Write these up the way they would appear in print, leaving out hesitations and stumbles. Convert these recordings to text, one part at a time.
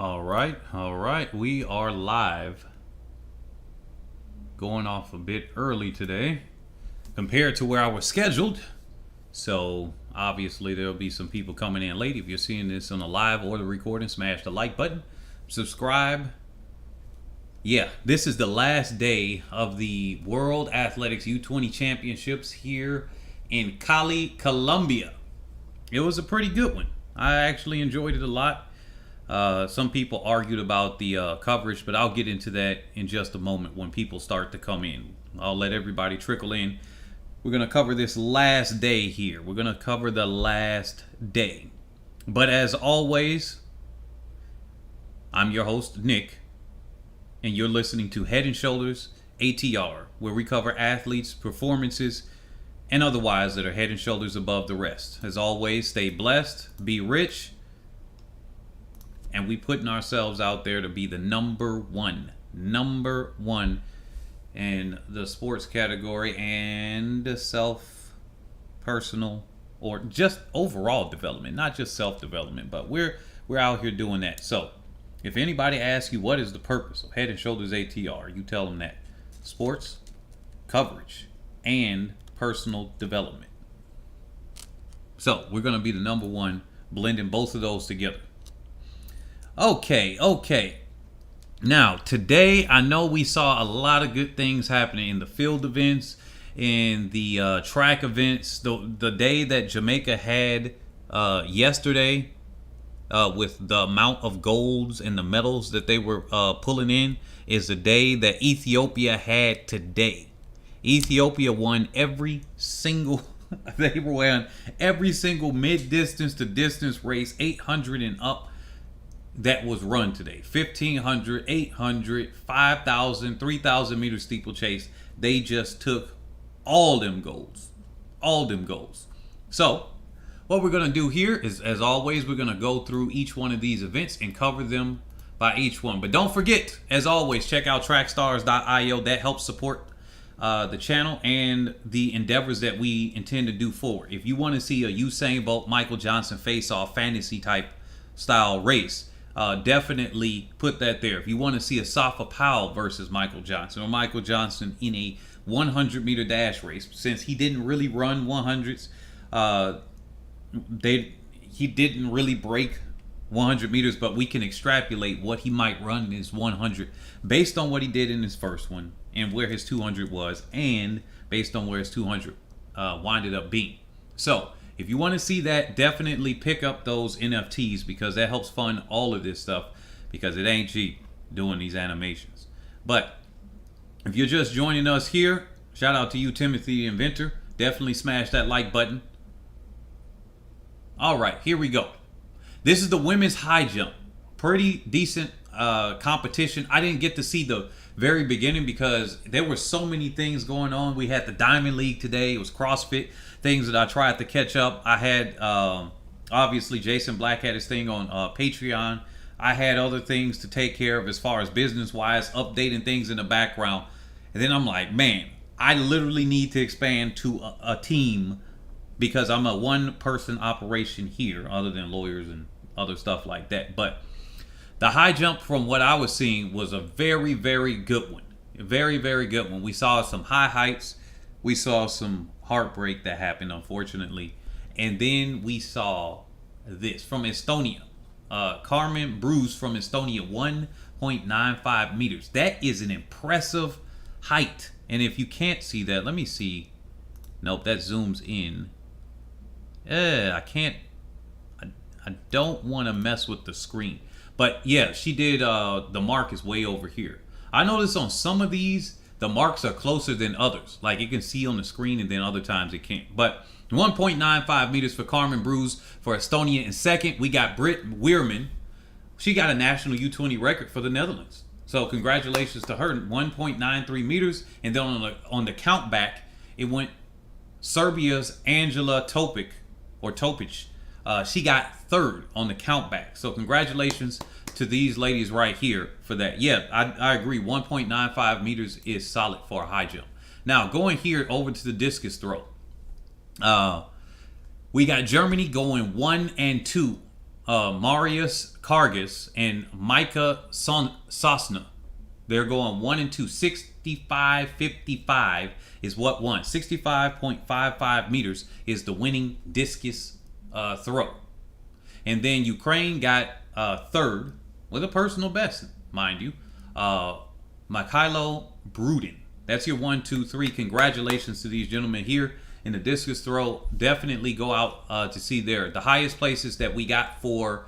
All right. We are live. Going off a bit early today compared to where I was scheduled. So, obviously, there'll be some people coming in late. If you're seeing this on the live or the recording, smash the like button, subscribe. Yeah, this is the last day of the World Athletics U20 Championships here in Cali, Colombia. It was a pretty good one. I actually enjoyed it a lot. Some people argued about the coverage, but I'll get into that in just a moment when people start to come in. I'll let everybody trickle in. We're going to cover this last day here. We're going to cover the last day. But as always, I'm your host, Nick, and you're listening to Head and Shoulders ATR, where we cover athletes, performances, and otherwise that are head and shoulders above the rest. As always, stay blessed, be rich, and we putting ourselves out there to be the number one in the sports category and personal, or just overall development, not just self-development, but we're out here doing that. So if anybody asks you what is the purpose of Head and Shoulders ATR, you tell them that sports, coverage, and personal development. So we're going to be the number one, blending both of those together. Okay. Now, today, I know we saw a lot of good things happening in the field events, in the track events. The day that Jamaica had yesterday, with the amount of golds and the medals that they were pulling in, is the day that Ethiopia had today. Ethiopia won every single they won every single mid-distance to distance race, 800 and up, that was run today. 1,500, 800, 5,000, 3,000 meter steeplechase. They just took all them golds. So what we're going to do here is, as always, we're going to go through each one of these events and cover them by each one. But don't forget, as always, check out trackstars.io. That helps support the channel and the endeavors that we intend to do forward. If you want to see a Usain Bolt, Michael Johnson face-off fantasy type style race, definitely put that there. If you want to see a Safa Powell versus Michael Johnson, or Michael Johnson in a 100 meter dash race, since he didn't really run 100s, he didn't really break 100 meters, but we can extrapolate what he might run in his 100 based on what he did in his first one and where his 200 was, and based on where his 200 winded up being. So if you want to see that, definitely pick up those NFTs, because that helps fund all of this stuff, because it ain't cheap doing these animations. But if you're just joining us here, shout out to you, Timothy the Inventor. Definitely smash that like button. All right, here we go. This is the women's high jump. Pretty decent competition. I didn't get to see the very beginning because there were so many things going on. We had the Diamond League today. It was CrossFit, things that I tried to catch up. I had, obviously, Jason Black had his thing on Patreon. I had other things to take care of as far as business-wise, updating things in the background. And then I'm like, man, I literally need to expand to a team, because I'm a one-person operation here, other than lawyers and other stuff like that. But the high jump, from what I was seeing, was a very, very good one. A very, very good one. We saw some high heights. We saw some heartbreak that happened, unfortunately. And then we saw this from Estonia. Carmen Bruce from Estonia, 1.95 meters. That is an impressive height. And if you can't see that, let me see. Nope, that zooms in. I can't. I don't want to mess with the screen. But yeah, she did. The mark is way over here. I noticed on some of these, the marks are closer than others. Like you can see on the screen, and then other times it can't. But 1.95 meters for Carmen Bruce for Estonia. In second, we got Britt Weerman. She got a national U20 record for the Netherlands. So congratulations to her. 1.93 meters. And then on the count back, it went Serbia's Angela Topic, or Topic. She got third on the count back. So congratulations to these ladies right here for that. Yeah, I agree. 1.95 meters is solid for a high jump. Now, going here over to the discus throw. We got Germany going 1 and 2 Marius Kargas and Micah Sosna. They're going 1 and 2. 65.55 is what won. 65.55 meters is the winning discus throw. And then Ukraine got third with a personal best, mind you. Mikhailo Brudin. That's your 1, 2, 3. Congratulations to these gentlemen here in the discus throw. Definitely go out to see there. The highest places that we got for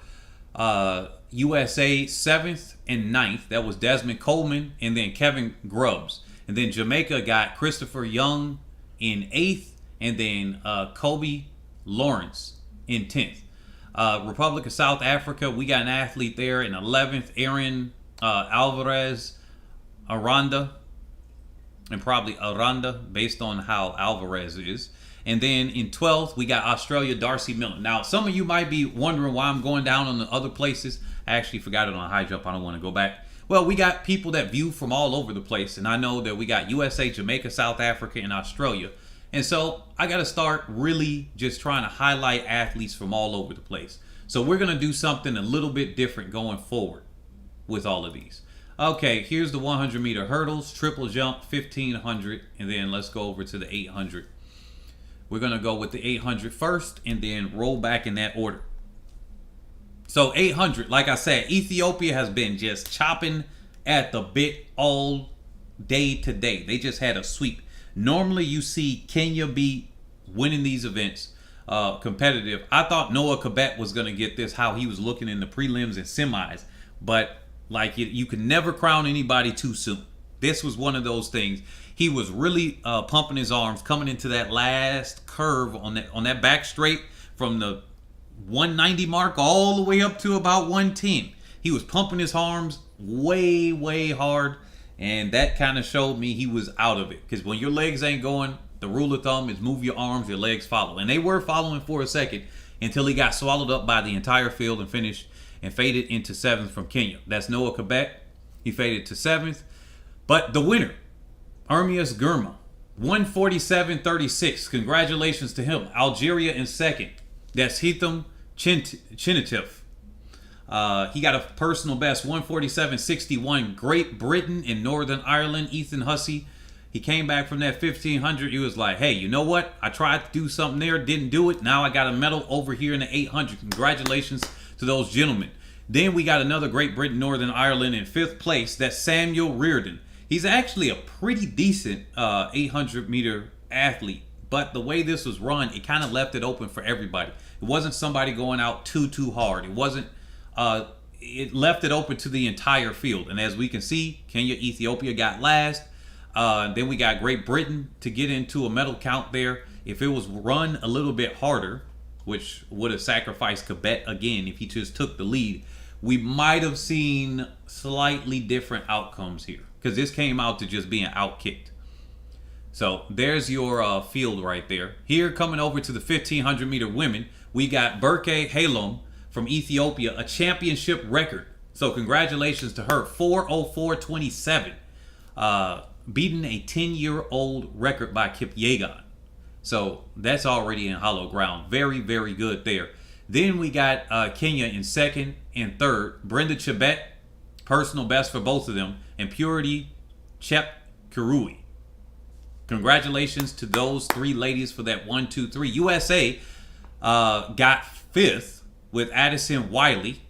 USA 7th and 9th. That was Desmond Coleman and then Kevin Grubbs. And then Jamaica got Christopher Young in 8th and then Kobe Lawrence in 10th. Republic of South Africa, we got an athlete there in 11th, Aaron Alvarez Aranda, and probably Aranda based on how Alvarez is. And then in 12th, we got Australia, Darcy Miller. Now, some of you might be wondering why I'm going down on the other places. I actually forgot it on high jump. I don't want to go back. Well, we got people that view from all over the place. And I know that we got USA, Jamaica, South Africa, and Australia. And so I got to start really just trying to highlight athletes from all over the place. So we're going to do something a little bit different going forward with all of these. Okay, here's the 100-meter hurdles, triple jump, 1,500, and then let's go over to the 800. We're going to go with the 800 first and then roll back in that order. So 800, like I said, Ethiopia has been just chopping at the bit all day today. They just had a sweep. Normally you see Kenya be winning these events competitive. I thought Noah Kibet was going to get this, how he was looking in the prelims and semis, but like you can never crown anybody too soon. This was one of those things. He was really pumping his arms coming into that last curve on that back straight from the 190 mark all the way up to about 110. He was pumping his arms way, way hard, and that kind of showed me he was out of it. Because when your legs ain't going, the rule of thumb is move your arms, your legs follow. And they were following for a second until he got swallowed up by the entire field and finished and faded into 7th from Kenya. That's Noah Kibet. He faded to 7th. But the winner, Ermias Girma, 147.36. Congratulations to him. Algeria in 2nd. That's Hitham Chinitev. He got a personal best, 147.61. Great Britain in Northern Ireland, Ethan Hussey. He came back from that 1,500. He was like, hey, you know what? I tried to do something there, didn't do it. Now I got a medal over here in the 800. Congratulations to those gentlemen. Then we got another Great Britain, Northern Ireland in 5th place. That's Samuel Reardon. He's actually a pretty decent 800-meter athlete. But the way this was run, it kind of left it open for everybody. It wasn't somebody going out too hard. It wasn't. It left it open to the entire field. And as we can see, Kenya, Ethiopia got last. Then we got Great Britain to get into a medal count there. If it was run a little bit harder, which would have sacrificed Kibet again if he just took the lead, we might have seen slightly different outcomes here. Because this came out to just being outkicked. So there's your field right there. Here coming over to the 1,500 meter women, we got Berke Halom from Ethiopia, a championship record. So congratulations to her, 4:04.27, beating a 10-year-old record by Kipyegon. So that's already in hollow ground. Very, very good there. Then we got Kenya in 2nd and 3rd. Brenda Chebet, personal best for both of them, and Purity Chep Kirui. Congratulations to those 3 ladies for that 1, 2, 3. USA got 5th with Addison Wiley.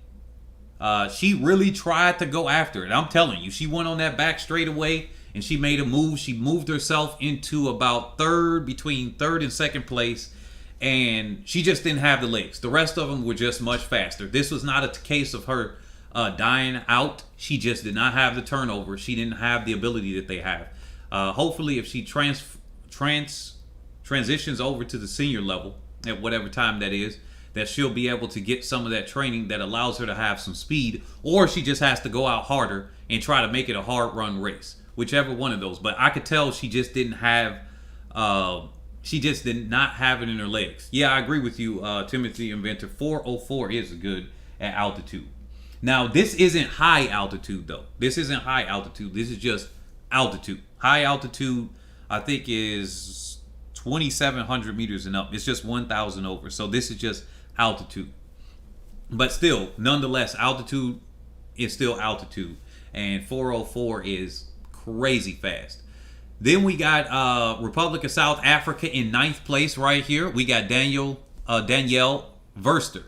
She really tried to go after it. I'm telling you, she went on that back straightaway and she made a move. She moved herself into about 3rd, between 3rd and 2nd place, and she just didn't have the legs. The rest of them were just much faster. This was not a case of her dying out. She just did not have the turnover. She didn't have the ability that they have. Hopefully, if she transitions over to the senior level at whatever time that is, that she'll be able to get some of that training that allows her to have some speed, or she just has to go out harder and try to make it a hard run race, whichever one of those. But I could tell she just didn't have, she just did not have it in her legs. Yeah, I agree with you, Timothy Inventor. 4:04 is good at altitude. Now, this isn't high altitude though. This isn't high altitude. This is just altitude. High altitude, I think, is 2,700 meters and up. It's just 1,000 over. So this is just altitude. But still, nonetheless, altitude is still altitude, and 404 is crazy fast. Then we got Republic of South Africa in ninth place right here. We got Danielle Verster.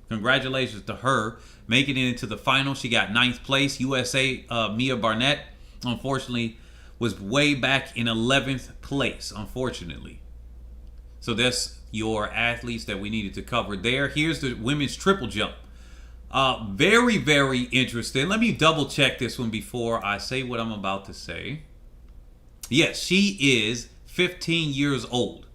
Congratulations to her making it into the final. She got ninth place. USA Mia Barnett, unfortunately, was way back in 11th place, unfortunately. So that's your athletes that we needed to cover there. Here's the women's triple jump. Very, very interesting. Let me double check this one before I say what I'm about to say. Yes, she is 15 years old.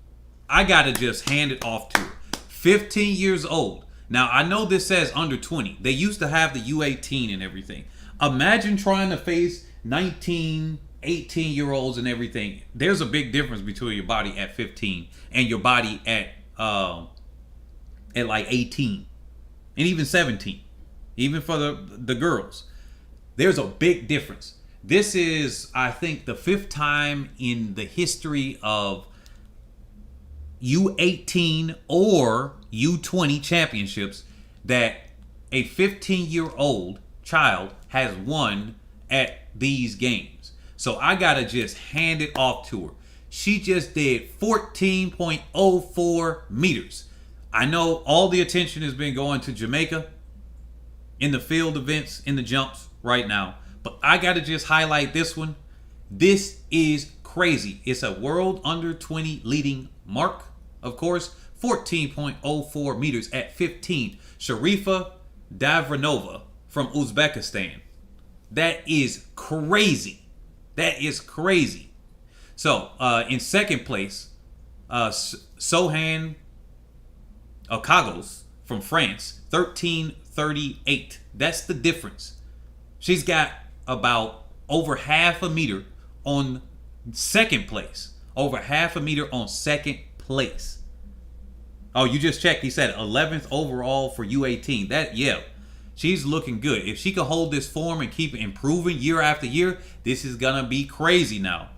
I gotta just hand it off to her. 15 years old. Now, I know this says under 20. They used to have the U18 and everything. Imagine trying to face 19, 18-year-olds and everything. There's a big difference between your body at 15 and your body at like 18 and even 17. Even for the girls. There's a big difference. This is, I think, the 5th time in the history of U18 or U20 championships that a 15-year-old child has won at these games. So I gotta just hand it off to her. She just did 14.04 meters. I know all the attention has been going to Jamaica in the field events, in the jumps right now. But I gotta just highlight this one. This is crazy. It's a world under 20 leading mark, of course. 14.04 meters at 15. Sharifa Davranova from Uzbekistan. That is crazy. That is crazy. So, in second place, Sohan Okagos from France, 13:38. That's the difference. She's got about over half a meter on second place. Over half a meter on second place. Oh, you just checked. He said 11th overall for U18. That, yeah, she's looking good. If she can hold this form and keep improving year after year, this is going to be crazy now.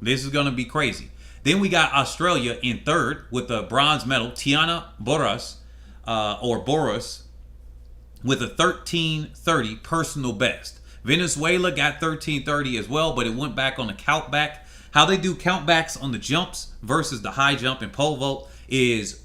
This is going to be crazy. Then we got Australia in third with the bronze medal. Tiana Boras, with a 13:30 personal best. Venezuela got 13:30 as well, but it went back on the countback. How they do countbacks on the jumps versus the high jump and pole vault is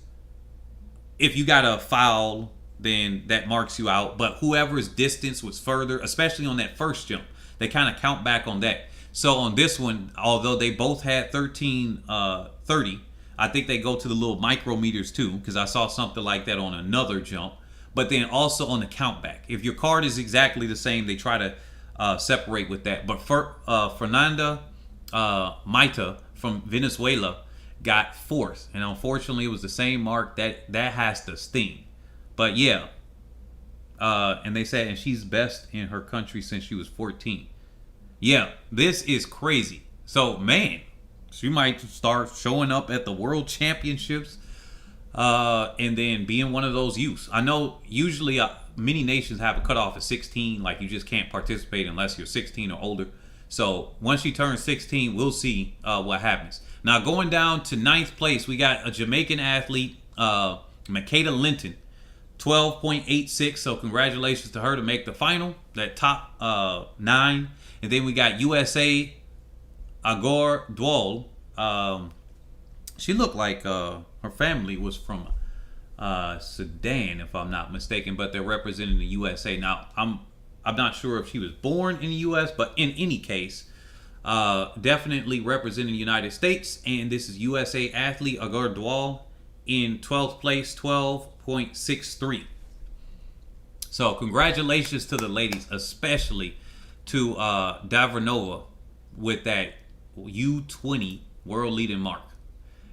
if you got a foul, then that marks you out. But whoever's distance was further, especially on that first jump, they kind of count back on that. So on this one, although they both had 13:30, I think they go to the little micrometers too, because I saw something like that on another jump. But then also on the countback, if your card is exactly the same, they try to separate with that. But Fernanda Maita from Venezuela got fourth, and unfortunately it was the same mark. That has to sting. But yeah, and they said, and she's best in her country since she was 14. Yeah, this is crazy. So man, she might start showing up at the world championships. And then being one of those youths. I know usually many nations have a cutoff at 16. Like you just can't participate unless you're 16 or older. So once you turn 16, we'll see what happens. Now going down to ninth place, we got a Jamaican athlete, Makeda Linton, 12.86. So congratulations to her to make the final, that top 9. And then we got USA Agor Dwal. She looked like her family was from Sudan, if I'm not mistaken, but they're representing the USA. Now, I'm not sure if she was born in the U.S., but in any case, definitely representing the United States. And this is USA athlete Agar Dwal in 12th place, 12.63. So congratulations to the ladies, especially to Davranova with that U20 world leading mark.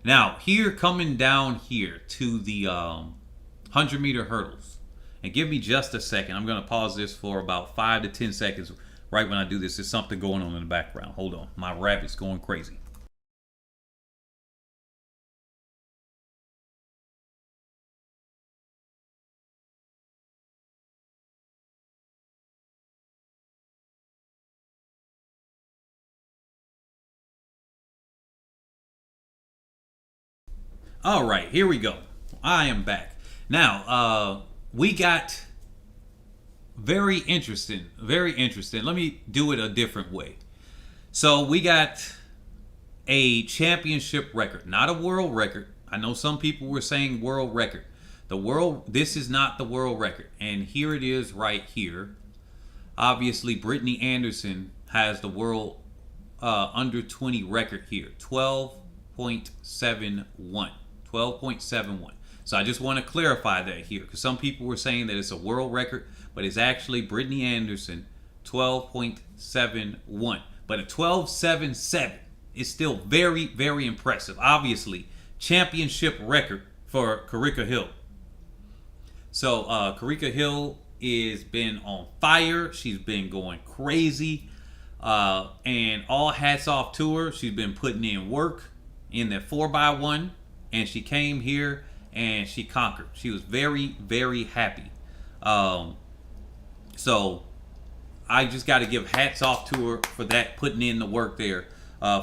Now, here coming down here to the 100-meter hurdles. And give me just a second. I'm going to pause this for about 5 to 10 seconds right when I do this. There's something going on in the background. Hold on. My rabbit's going crazy. All right, here we go. I am back. Now, we got very interesting. Very interesting. Let me do it a different way. So we got a championship record, not a world record. I know some people were saying world record. This is not the world record. And here it is right here. Obviously, Brittany Anderson has the world under 20 record here. 12.71. 12.71. So I just want to clarify that here, because some people were saying that it's a world record, but it's actually Brittany Anderson, 12.71. But a 12.77 is still very, very impressive. Obviously, championship record for Karika Hill. So Karika Hill has been on fire. She's been going crazy. And all hats off to her. She's been putting in work in that 4x1. And she came here and she conquered. She was very, very happy. So I just got to give hats off to her for that, putting in the work there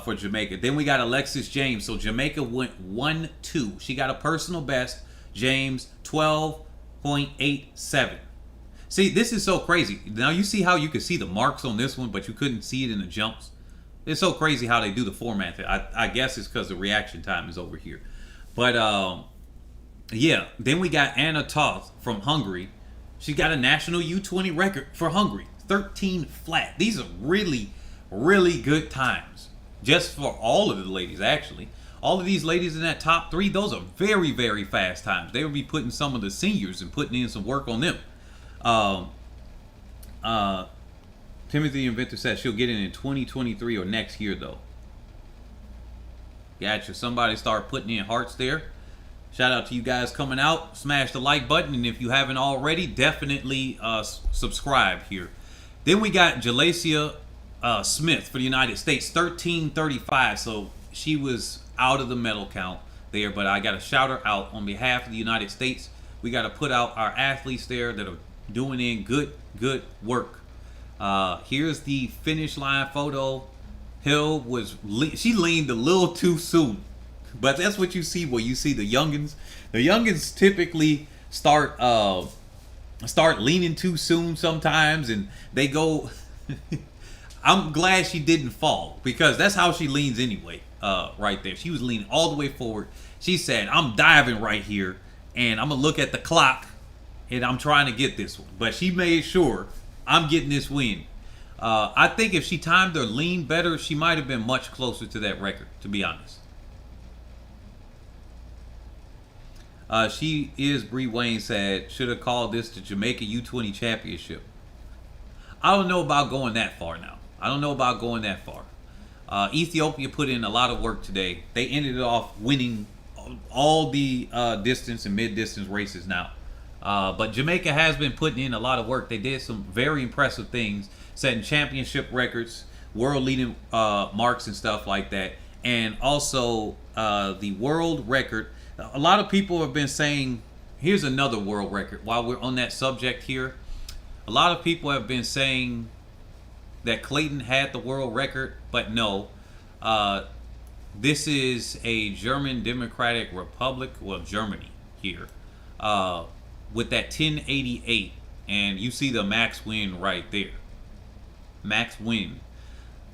for Jamaica. Then we got Alexis James. So Jamaica went 1-2. She got a personal best. James, 12.87. See, this is so crazy. Now you see how you could see the marks on this one, but you couldn't see it in the jumps. It's so crazy how they do the format. I guess it's because the reaction time is over here. But yeah, then we got Anna Toth from Hungary. She got a national U20 record for Hungary, 13 flat. These are really, really good times, just for all of the ladies, actually. All of these ladies in that top 3, those are very, very fast times. They will be putting some of the seniors and putting in some work on them. Timothy Inventor says she'll get in 2023 or next year, though. Gotcha. Somebody start putting in hearts there. Shout out to you guys coming out. Smash the like button, and if you haven't already, definitely subscribe here. Then we got Jalacia Smith for the United States, 13.35. So she was out of the medal count there, but I got to shout her out on behalf of the United States. We got to put out our athletes there that are doing in good work. Here's the finish line photo. Hill she leaned a little too soon, but that's what you see when you see the youngins. The youngins typically start leaning too soon sometimes, and they go. I'm glad she didn't fall, because that's how she leans anyway. Right there, she was leaning all the way forward. She said, "I'm diving right here, and I'm gonna look at the clock, and I'm trying to get this one." But she made sure I'm getting this win. I think if she timed her lean better, she might have been much closer to that record, to be honest. She is, Bree Wayne said, should have called this the Jamaica U20 Championship. I don't know about going that far now. Ethiopia put in a lot of work today. They ended off winning all the distance and mid-distance races now. But Jamaica has been putting in a lot of work. They did some very impressive things, setting championship records, world-leading marks and stuff like that. And also the world record. A lot of people have been saying, here's another world record. While we're on that subject here, a lot of people have been saying that Clayton had the world record, but no. This is a German Democratic Republic, well, Germany here, with that 1088, and you see the max win right there. Max win.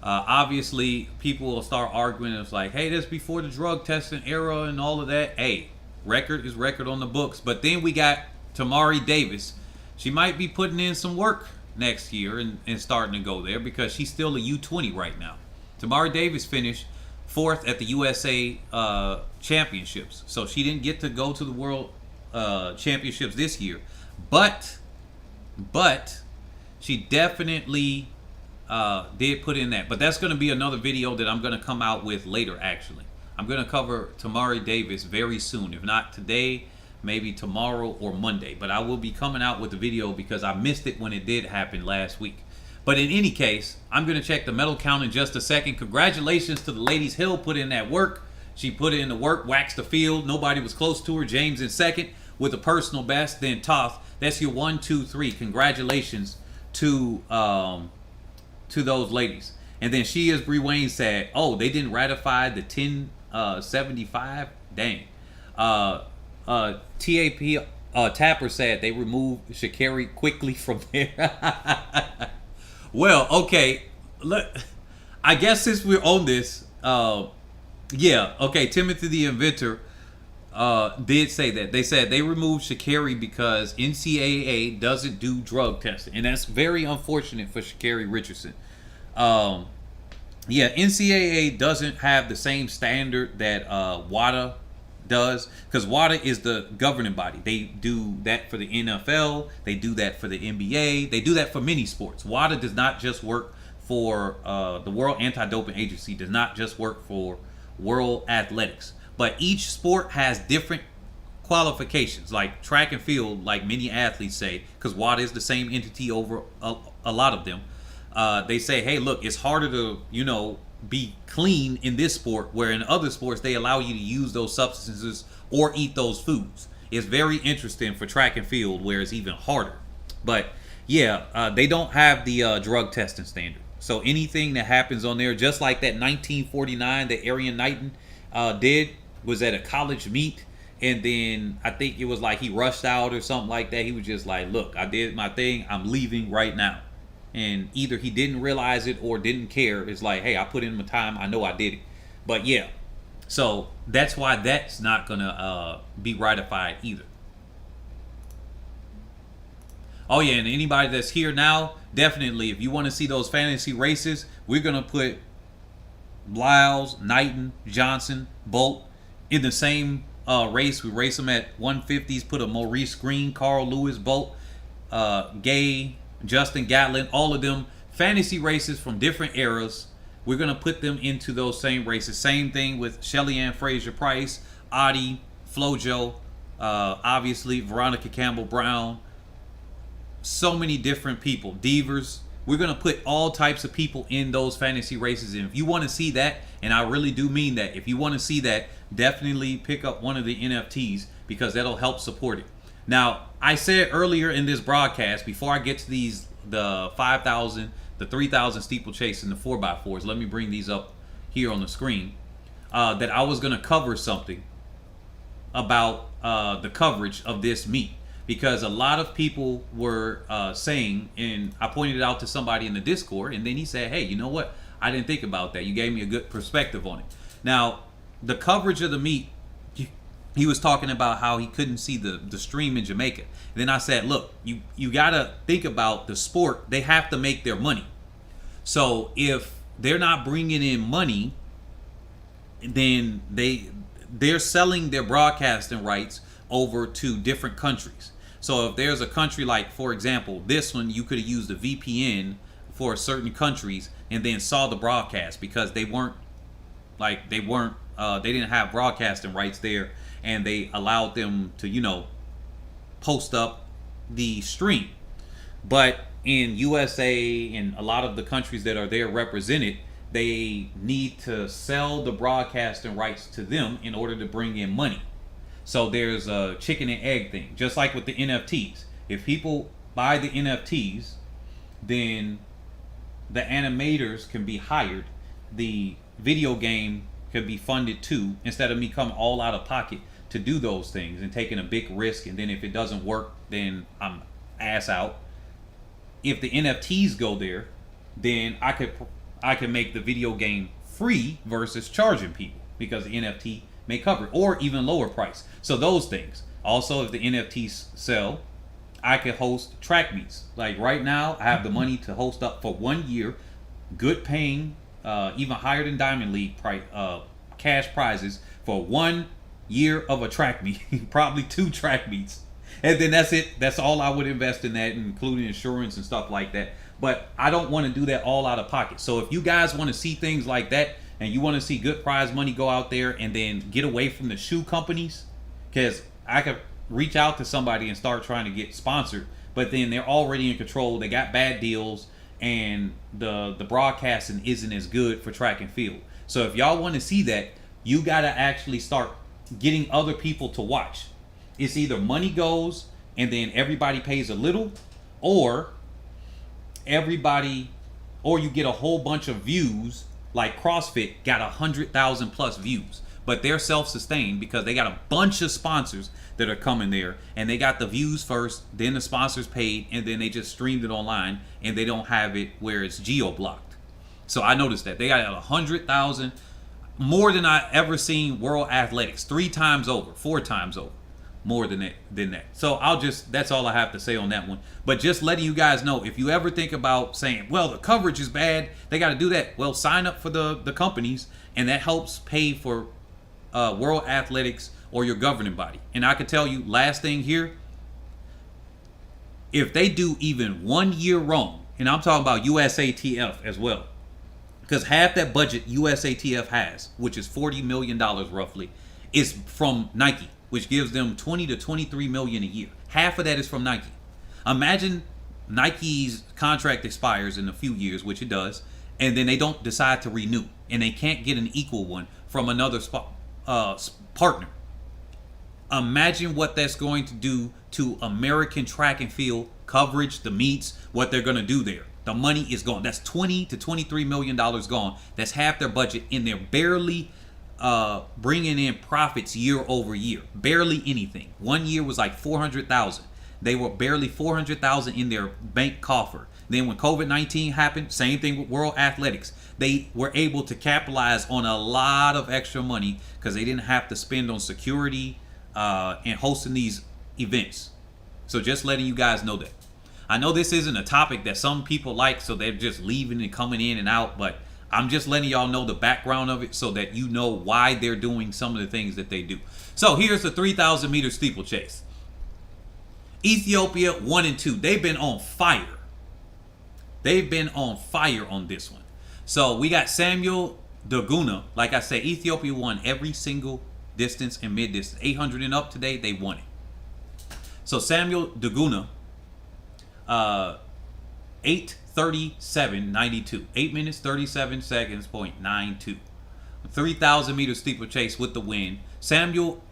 Obviously, people will start arguing. It's like, hey, that's before the drug testing era and all of that. Hey, record is record on the books. But then we got Tamari Davis. She might be putting in some work next year and starting to go there, because she's still a U20 right now. Tamari Davis finished 4th at the USA Championships. So she didn't get to go to the World Championships this year. But she definitely did put in that. But that's going to be another video that I'm going to come out with later, actually. I'm going to cover Tamari Davis very soon. If not today, maybe tomorrow or Monday. But I will be coming out with the video because I missed it when it did happen last week. But in any case, I'm going to check the medal count in just a second. Congratulations to the ladies. Hill put in that work. She put in the work, waxed the field. Nobody was close to her. James in second with a personal best. Then Toth. That's your 1, 2, 3. Congratulations to those ladies. And then she, as Bree Wayne said, oh, they didn't ratify the 1075? Dang. TAP Tapper said they removed Sha'Carri quickly from there. Well, okay. Look, I guess since we're on this, yeah, okay. Timothy the Inventor did say that. They said they removed Sha'Carri because NCAA doesn't do drug testing, and that's very unfortunate for Sha'Carri Richardson. Um, yeah, NCAA doesn't have the same standard that WADA does, because WADA is the governing body. They do that for the NFL, they do that for the NBA, they do that for many sports. WADA does not just work for the World Anti-Doping Agency, does not just work for World Athletics, but each sport has different qualifications. Like track and field, like many athletes say, because WADA is the same entity over a lot of them. They say, hey, look, it's harder to, be clean in this sport, where in other sports they allow you to use those substances or eat those foods. It's very interesting for track and field, where it's even harder. But yeah, they don't have the drug testing standard. So anything that happens on there, just like that 1949 that Arian Knighton did, was at a college meet, and then I think it was like he rushed out or something like that. He was just like, look, I did my thing, I'm leaving right now. And either he didn't realize it or didn't care. It's like, hey, I put in my time, I know I did it. But yeah, so that's why that's not gonna be ratified either. Oh yeah, and anybody that's here now, definitely, if you want to see those fantasy races, we're gonna put Lyles, Knighton, Johnson, Bolt in the same race. We race them at 150s. Put a Maurice Green, Carl Lewis, Bolt, Gay, Justin Gatlin, all of them fantasy races from different eras. We're gonna put them into those same races. Same thing with Shelly Ann Fraser Price, Adi, Flojo, obviously Veronica Campbell Brown. So many different people. Devers. We're gonna put all types of people in those fantasy races. And if you want to see that, and I really do mean that, if you want to see that, definitely pick up one of the NFTs, because that'll help support it. Now, I said earlier in this broadcast, before I get to the 5,000, the 3,000 steeplechase, and the 4x4s, let me bring these up here on the screen, that I was going to cover something about the coverage of this meet. Because a lot of people were saying, and I pointed it out to somebody in the Discord, and then he said, hey, you know what? I didn't think about that. You gave me a good perspective on it. Now, the coverage of the meet, he was talking about how he couldn't see the stream in Jamaica. And then I said, look, you got to think about the sport. They have to make their money. So if they're not bringing in money, then they're selling their broadcasting rights over to different countries. So if there's a country like, for example, this one, you could have used a VPN for certain countries and then saw the broadcast, because they didn't have broadcasting rights there, and they allowed them to, post up the stream. But in USA and a lot of the countries that are there represented, they need to sell the broadcasting rights to them in order to bring in money. So there's a chicken and egg thing, just like with the NFTs. If people buy the NFTs, then the animators can be hired. The video game could be funded too, instead of me coming all out of pocket to do those things and taking a big risk. And then if it doesn't work, then I'm ass out. If the NFTs go there, then I could make the video game free versus charging people, because the NFT may cover it, or even lower price. So those things. Also, if the NFTs sell, I could host track meets. Like right now, I have the money to host up for 1 year, good paying, even higher than Diamond League cash prizes for 1 year of a track meet, probably 2 track meets. And then that's it. That's all I would invest in that, including insurance and stuff like that. But I don't want to do that all out of pocket. So if you guys want to see things like that, and you want to see good prize money go out there, and then get away from the shoe companies, because I could reach out to somebody and start trying to get sponsored, but then they're already in control. They got bad deals, and the broadcasting isn't as good for track and field. So if y'all want to see that, you got to actually start getting other people to watch. It's either money goes and then everybody pays a little, or you get a whole bunch of views. Like CrossFit got 100,000 plus views, but they're self-sustained because they got a bunch of sponsors that are coming there, and they got the views first, then the sponsors paid, and then they just streamed it online, and they don't have it where it's geo-blocked. So I noticed that they got 100,000, more than I ever seen World Athletics, 3 times over, 4 times over, more than that. So that's all I have to say on that one. But just letting you guys know, if you ever think about saying, well, the coverage is bad, they got to do that. Well, sign up for the companies, and that helps pay for World Athletics or your governing body. And I can tell you, last thing here, if they do even 1 year wrong, and I'm talking about USATF as well, because half that budget USATF has, which is $40 million roughly, is from Nike, which gives them 20 to 23 million a year. Half of that is from Nike. Imagine Nike's contract expires in a few years, which it does, and then they don't decide to renew, and they can't get an equal one from another partner. Imagine what that's going to do to American track and field coverage, the meets, what they're going to do there. The money is gone. That's 20 to 23 million dollars gone. That's half their budget, and they're barely bringing in profits year over year. Barely anything. 1 year was like 400,000. They were barely 400,000 in their bank coffer. Then when COVID-19 happened, same thing with World Athletics. They were able to capitalize on a lot of extra money because they didn't have to spend on security and hosting these events. So just letting you guys know that. I know this isn't a topic that some people like, so they're just leaving and coming in and out, but I'm just letting y'all know the background of it so that you know why they're doing some of the things that they do. So here's the 3,000 meter steeplechase. Ethiopia 1 and 2. They've been on fire. They've been on fire on this one. So we got Samuel Daguna. Like I said, Ethiopia won every single distance and mid distance. 800 and up today, they won it. So Samuel Daguna, 8:37.92. 8 minutes 37 seconds, .92. 3,000 meter steeplechase with the win. Samuel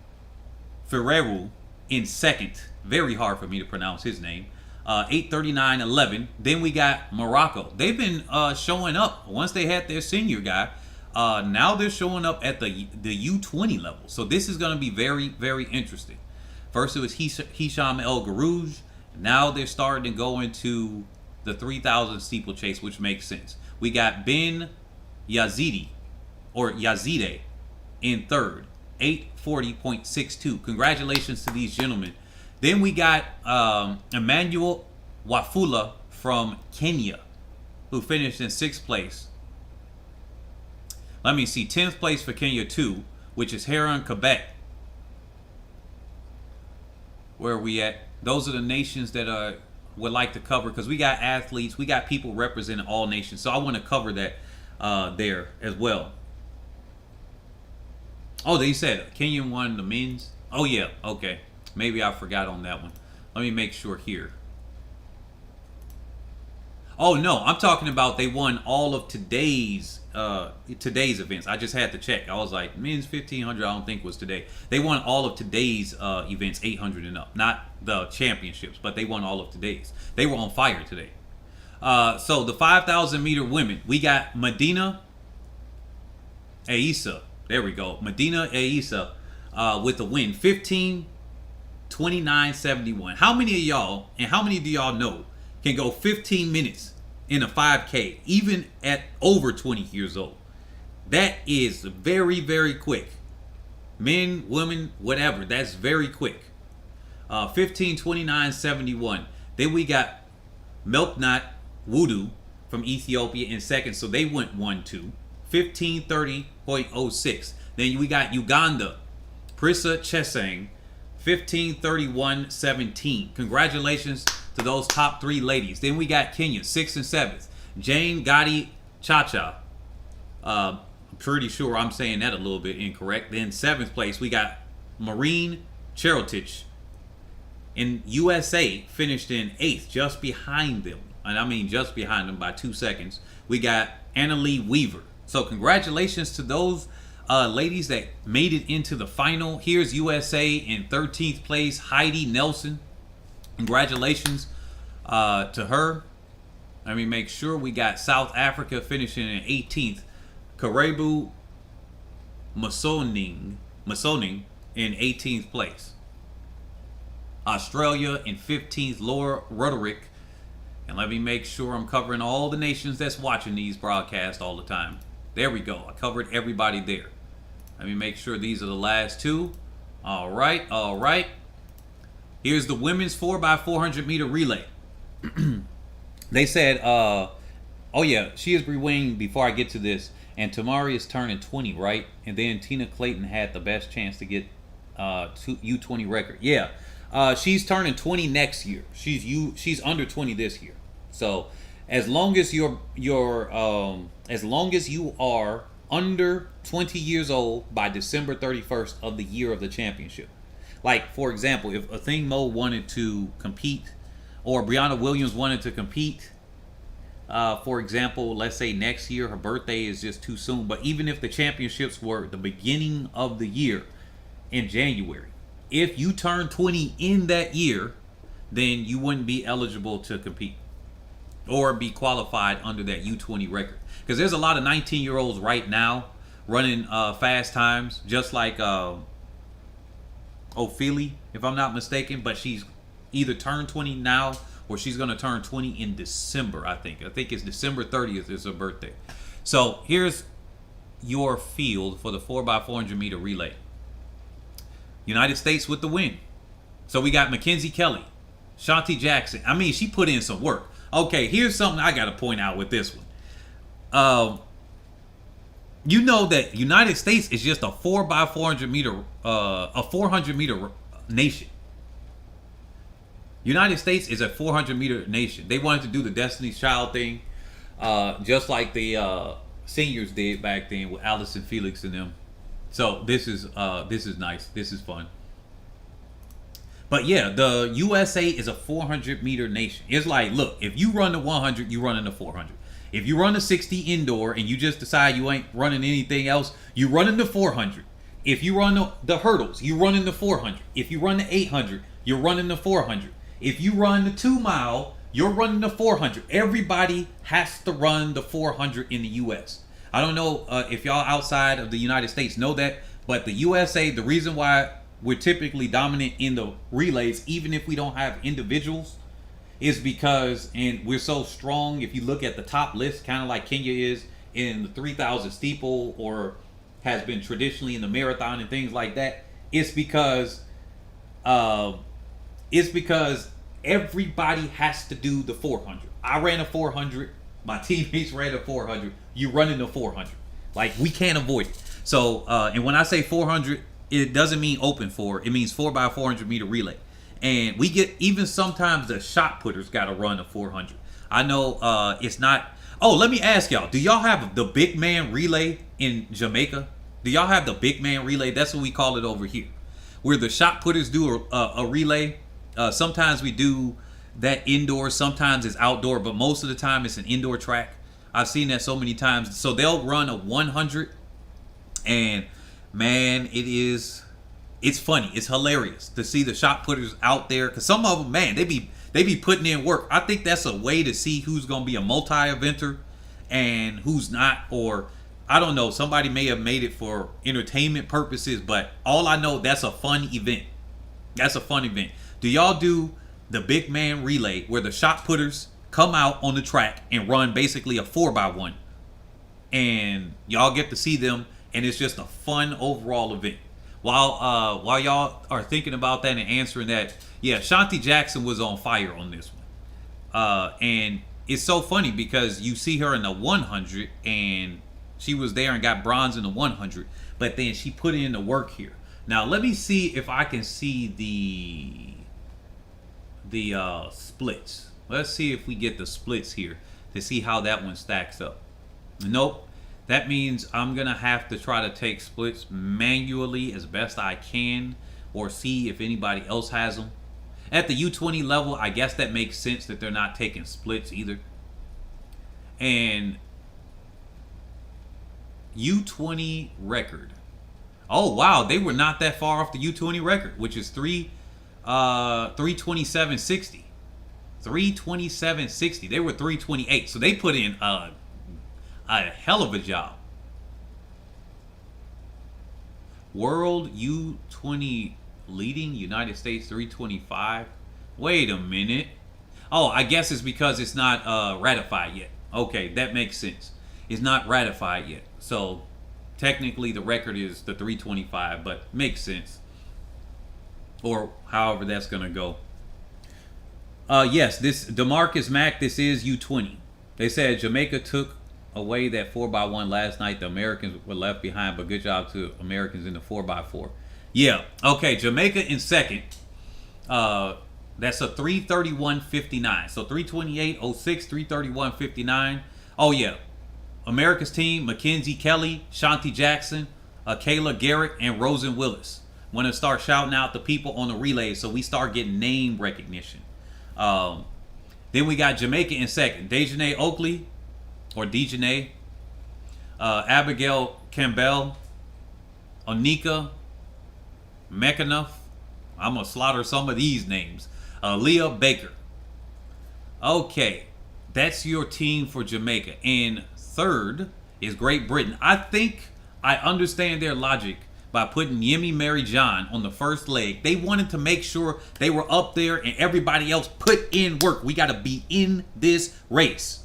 Ferreru in second. Very hard for me to pronounce his name. 8:39.11. Then we got Morocco. They've been showing up once they had their senior guy. Now they're showing up at the U20 level. So this is going to be very, very interesting. First it was Hisham El Garouj. Now they're starting to go into the 3,000 steeplechase, which makes sense. We got Ben Yazidi in third, 8:40.62. Congratulations to these gentlemen. Then we got Emmanuel Wafula from Kenya, who finished in 6th place. Let me see, 10th place for Kenya 2, which is Heron Quebec. Where are we at? Those are the nations that would like to cover, because we got athletes, we got people representing all nations. So I want to cover that there as well. Oh, they said Kenya won the men's. Oh yeah, okay. Maybe I forgot on that one. Let me make sure here. Oh no, I'm talking about they won all of today's events. I just had to check. I was like, men's 1,500 I don't think was today. They won all of today's events, 800 and up. Not the championships, but they won all of today's. They were on fire today. So the 5,000 meter women, we got Medina Aisa. There we go. Medina Aisa with the win, 15:29.71. How many of y'all, and how many do y'all know, can go 15 minutes in a 5K, even at over 20 years old? That is very, very quick. Men, women, whatever, that's very quick. 15:29.71. Then we got Melknat Wudu from Ethiopia in second, so they went 1-2. 15:30.06. Then we got Uganda, Prissa Chesang, 15:31.17. Congratulations to those top 3 ladies. Then we got Kenya, 6th and 7th. Jane Gotti Chacha. I'm pretty sure I'm saying that a little bit incorrect. Then 7th place, we got Maureen Cherotich. In USA, finished in 8th, just behind them. And I mean just behind them by 2 seconds. We got Annalie Weaver. So congratulations to those ladies that made it into the final. Here's USA in 13th place, Heidi Nelson. Congratulations to her. Let me make sure we got South Africa finishing in 18th. Karebu Masoning in 18th place. Australia in 15th, Laura Roderick. And let me make sure I'm covering all the nations that's watching these broadcasts all the time. There we go. I covered everybody there. Let me make sure these are the last two. All right, all right. Here's the women's 4x400 meter relay. They said, oh yeah, she is rewinged before I get to this. And Tamari is turning 20, right? And then Tina Clayton had the best chance to get U20 record. Yeah, she's turning 20 next year. She's under 20 this year. So as long as you are under 20 years old by December 31st of the year of the championship. Like, for example, if Athene Mo wanted to compete, or Brianna Williams wanted to compete, for example, let's say next year, her birthday is just too soon. But even if the championships were the beginning of the year in January, if you turn 20 in that year, then you wouldn't be eligible to compete or be qualified under that U20 record. Because there's a lot of 19-year-olds right now running fast times, just like Ophelia, if I'm not mistaken. But she's either turned 20 now or she's going to turn 20 in December, I think. I think it's December 30th is her birthday. So here's your field for the 4x400 meter relay. United States with the win. So we got Mackenzie Kelly, Shanti Jackson. I mean, she put in some work. Okay, here's something I got to point out with this one. You know that United States is just a 4x400 meter, a 400 meter nation. United States is a 400 meter nation. They wanted to do the Destiny's Child thing, just like the seniors did back then with Allison Felix and them. So this is nice. This is fun. But yeah, the USA is a 400 meter nation. It's like, look, if you run the 100, you run in the 400. If you run the 60 indoor and you just decide you ain't running anything else, you run in the 400. If you run the hurdles, you run in the 400. If you run the 800, you're running the 400. If you run the 2 mile, you're running the 400. Everybody has to run the 400 in the US. I don't know if y'all outside of the United States know that, but the USA, the reason why we're typically dominant in the relays, even if we don't have individuals, is because, and we're so strong, if you look at the top list, kind of like Kenya is in the 3,000 steeple or has been traditionally in the marathon and things like that, it's because everybody has to do the 400. I ran a 400. My teammates ran a 400. You running the 400. Like, we can't avoid it. So, and when I say 400, it doesn't mean open 4. It means 4x400 meter relay. And we get, even sometimes the shot putters got to run a 400. I know it's not. Oh, let me ask y'all. Do y'all have the big man relay in Jamaica? Do y'all have the big man relay? That's what we call it over here. Where the shot putters do a relay. Sometimes we do that indoor. Sometimes it's outdoor. But most of the time it's an indoor track. I've seen that so many times. So they'll run a 100. And man, it's funny. It's hilarious to see the shot putters out there. Because some of them, man, they be putting in work. I think that's a way to see who's going to be a multi-eventer and who's not. Or, I don't know, somebody may have made it for entertainment purposes. But all I know, that's a fun event. That's a fun event. Do y'all do the big man relay where the shot putters come out on the track and run basically a 4x1? And y'all get to see them. And it's just a fun overall event. While y'all are thinking about that and answering that, yeah, Shanti Jackson was on fire on this one. And it's so funny because you see her in the 100 and she was there and got bronze in the 100, but then she put in the work here. Now let me see if I can see the splits. Let's see if we get the splits here to see how that one stacks up. Nope. That means I'm going to have to try to take splits manually as best I can or see if anybody else has them. At the U20 level, I guess that makes sense that they're not taking splits either. And U20 record. Oh, wow. They were not that far off the U20 record, which is 327.60. 327.60. They were 328. So they put in a hell of a job. World U20 leading United States 325. Wait a minute. Oh, I guess it's because it's not ratified yet. Okay, that makes sense. It's not ratified yet. So technically the record is the 325, but makes sense. Or however that's going to go. Yes, this DeMarcus Mack, this is U20. They said Jamaica took away that 4x1 last night. The Americans were left behind, but good job to Americans in the 4x4. Yeah, okay, Jamaica in second. That's a 331.59. So 328.06, 331.59. Oh, yeah. America's team, Mackenzie Kelly, Shanti Jackson, Kayla Garrett, and Rosen Willis. Want to start shouting out the people on the relay so we start getting name recognition. Then we got Jamaica in second. Dejanay Oakley, or Dejanay, Abigail Campbell, Onika Mekanoff. I'm going to slaughter some of these names. Leah Baker. Okay, that's your team for Jamaica. And third is Great Britain. I think I understand their logic by putting Yemi Mary John on the first leg. They wanted to make sure they were up there and everybody else put in work. We got to be in this race.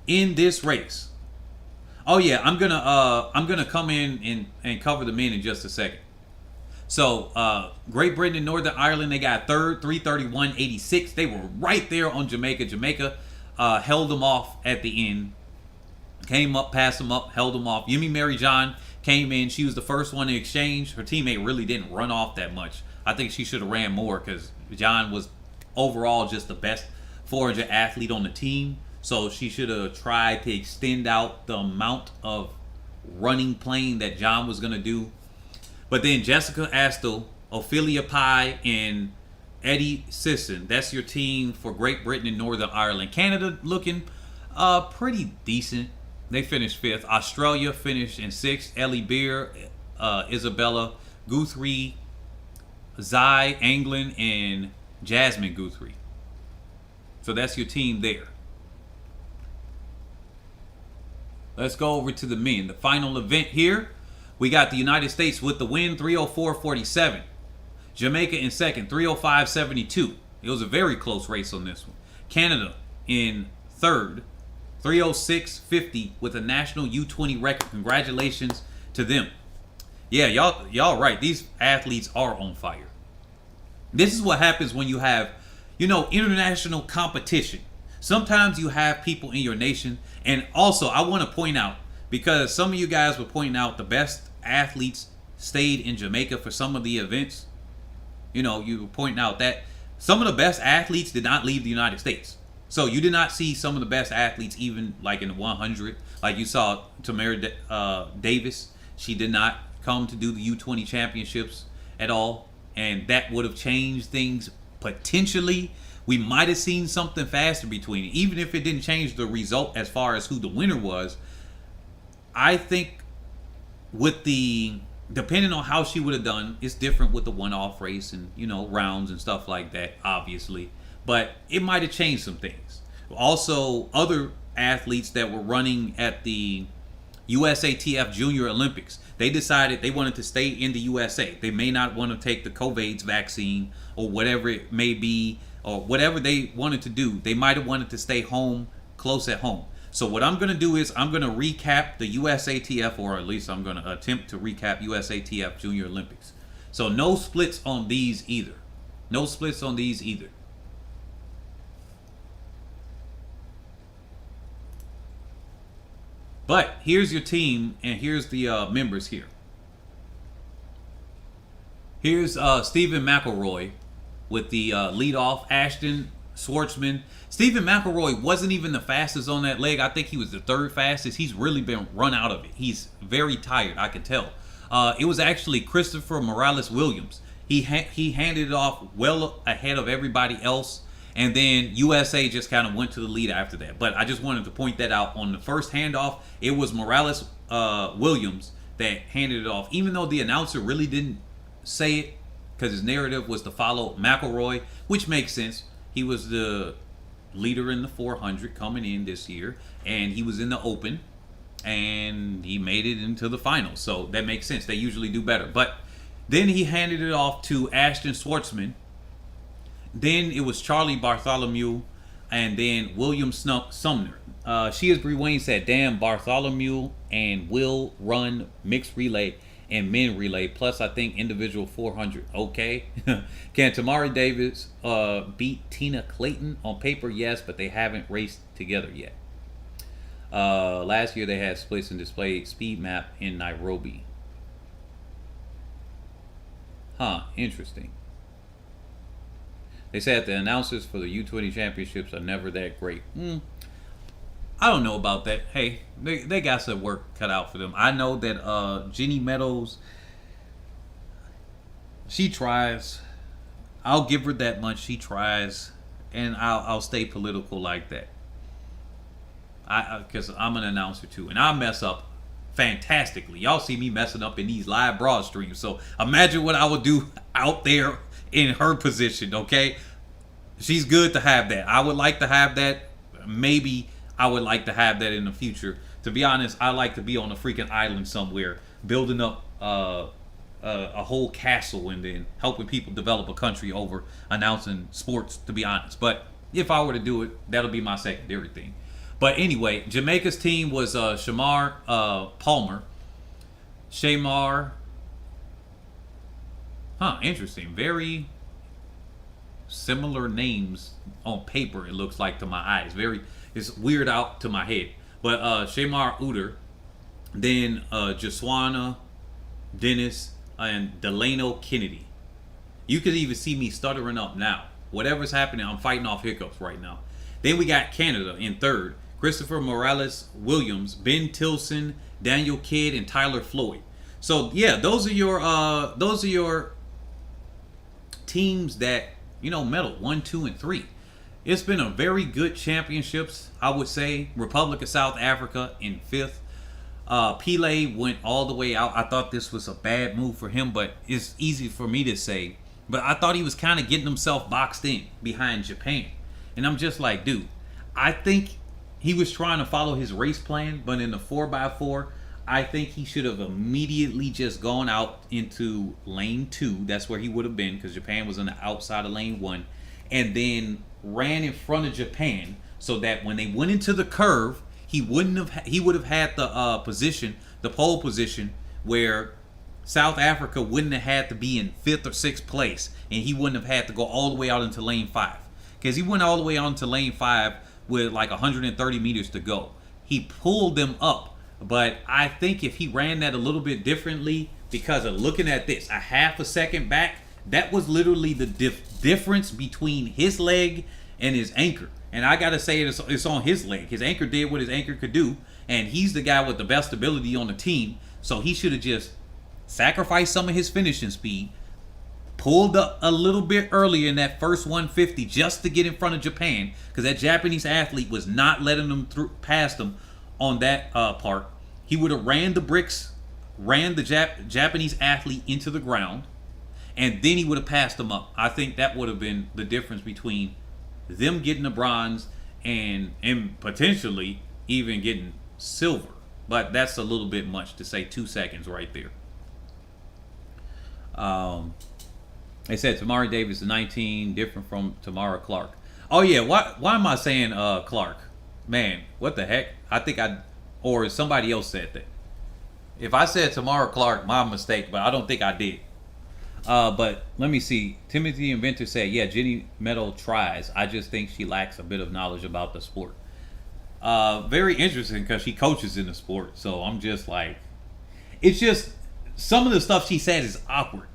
In this race. Oh yeah, I'm gonna come in and cover the men in just a second. So Great Britain and Northern Ireland, they got third, 331.86. They were right there on Jamaica. Jamaica held them off at the end. Came up, passed them up, held them off. Yemi Mary John came in. She was the first one to exchange. Her teammate really didn't run off that much. I think she should have ran more because John was overall just the best 400 athlete on the team. So she should have tried to extend out the amount of running playing that John was going to do. But then Jessica Astle, Ophelia Pye, and Eddie Sisson. That's your team for Great Britain and Northern Ireland. Canada looking pretty decent. They finished fifth. Australia finished in sixth. Ellie Beer, Isabella Guthrie, Zai Anglin, and Jasmine Guthrie. So that's your team there. Let's go over to the men. The final event here, we got the United States with the win, 304.47. Jamaica in second, 305.72. It was a very close race on this one. Canada in third, 306.50 with a national U20 record. Congratulations to them. Yeah, y'all right. These athletes are on fire. This is what happens when you have, international competition. Sometimes you have people in your nation. And also, I want to point out, because some of you guys were pointing out the best athletes stayed in Jamaica for some of the events. You were pointing out that some of the best athletes did not leave the United States. So you did not see some of the best athletes even like in the 100. Like you saw Tamara Davis. She did not come to do the U20 championships at all. And that would have changed things potentially. We might have seen something faster between it. Even if it didn't change the result as far as who the winner was. I think depending on how she would have done, it's different with the one-off race and, rounds and stuff like that, obviously. But it might have changed some things. Also, other athletes that were running at the USATF Junior Olympics, they decided they wanted to stay in the USA. They may not want to take the COVID vaccine or whatever it may be, or whatever they wanted to do. They might have wanted to stay home, close at home. So what I'm going to do is I'm going to recap the USATF, or at least I'm going to attempt to recap USATF Junior Olympics. So no splits on these either. No splits on these either. But here's your team, and here's the members here. Here's Stephen McElroy with the leadoff. Ashton Schwartzman. Stephen McElroy wasn't even the fastest on that leg. I think he was the third fastest. He's really been run out of it. He's very tired, I can tell. It was actually Christopher Morales Williams. He handed it off well ahead of everybody else. And then USA just kind of went to the lead after that. But I just wanted to point that out. On the first handoff, it was Morales Williams that handed it off. Even though the announcer really didn't say it, because his narrative was to follow McElroy, which makes sense. He was the leader in the 400 coming in this year, and he was in the Open. and he made it into the finals. So that makes sense. They usually do better. But then he handed it off to Ashton Schwartzman. Then it was Charlie Bartholomew, and then William Sumner. Shearsbury Wayne said, damn, Bartholomew and Will run mixed relay and men relay, plus I think individual 400. Okay. Can Tamari Davis beat Tina Clayton? On paper, yes, but they haven't raced together yet. Last year they had splits and displayed speed map in Nairobi. Huh, interesting. They said the announcers for the U20 championships are never that great. I don't know about that. Hey, they got some work cut out for them. I know that Jenny Meadows, she tries. I'll give her that much. She tries, and I'll stay political like that. Because I'm an announcer too, and I mess up fantastically. Y'all see me messing up in these live broad streams, so imagine what I would do out there in her position. Okay, she's good to have that. I would like to have that. Maybe I would like to have that in the future. To be honest, I like to be on a freaking island somewhere, building up a whole castle and then helping people develop a country over announcing sports, to be honest. But if I were to do it, that'll be my secondary thing. But anyway, Jamaica's team was Shamar Palmer. Shamar. Huh, interesting. Very similar names on paper, it looks like, to my eyes. It's weird out to my head. But Shamar Uter, then Jaswana Dennis, and Delano Kennedy. You could even see me stuttering up now. Whatever's happening, I'm fighting off hiccups right now. Then we got Canada in third. Christopher Morales Williams, Ben Tilson, Daniel Kidd, and Tyler Floyd. So yeah, those are your teams that, you know, medal 1, 2, and 3. It's been a very good championships, I would say. Republic of South Africa in 5th. Pele went all the way out. I thought this was a bad move for him, but it's easy for me to say. But I thought he was kind of getting himself boxed in behind Japan. And I'm just like, dude, I think he was trying to follow his race plan, but in the 4x4, I think he should have immediately just gone out into lane 2. That's where he would have been, because Japan was on the outside of lane 1. And then ran in front of Japan, so that when they went into the curve, he would have had the position, the pole position, where South Africa wouldn't have had to be in 5th or 6th place, and he wouldn't have had to go all the way out into lane 5, because he went all the way out into lane 5 with like 130 meters to go. He pulled them up, but I think if he ran that a little bit differently, because of looking at this, a half a second back, that was literally the difference between his leg and his anchor. And I gotta say, it's on his leg. His anchor did what his anchor could do, and he's the guy with the best ability on the team. So he should have just sacrificed some of his finishing speed, pulled up a little bit earlier in that first 150 just to get in front of Japan, because that Japanese athlete was not letting them through past them on that part. He would have ran the bricks, ran the Japanese athlete into the ground, and then he would have passed them up. I think that would have been the difference between them getting the bronze and potentially even getting silver. But that's a little bit much to say 2 seconds right there. They said Tamari Davis is 19, different from Tamara Clark. Oh yeah, why am I saying Clark? Man, what the heck? I think or somebody else said that. If I said Tamara Clark, my mistake, but I don't think I did. But let me see. Timothy Inventor said, yeah, Jenny Meadow tries. I just think she lacks a bit of knowledge about the sport. Very interesting, because she coaches in the sport. So I'm just like, it's just, some of the stuff she says is awkward.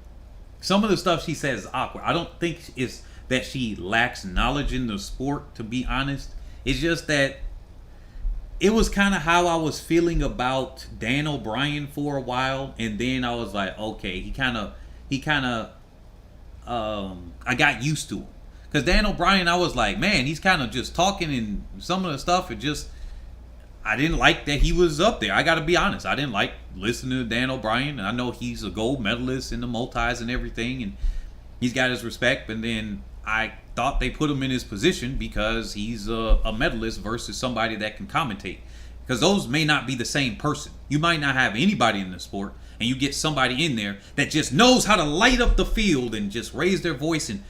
I don't think it's that she lacks knowledge in the sport, to be honest. It's just that it was kind of how I was feeling about Dan O'Brien for a while. And then I was like, okay, I got used to him. Because Dan O'Brien, I was like, man, he's kind of just talking, and some of the stuff, I didn't like that he was up there. I got to be honest. I didn't like listening to Dan O'Brien. And I know he's a gold medalist in the multis and everything, and he's got his respect. And then I thought they put him in his position because he's a medalist versus somebody that can commentate. because those may not be the same person. You might not have anybody in the sport, and you get somebody in there that just knows how to light up the field and just raise their voice and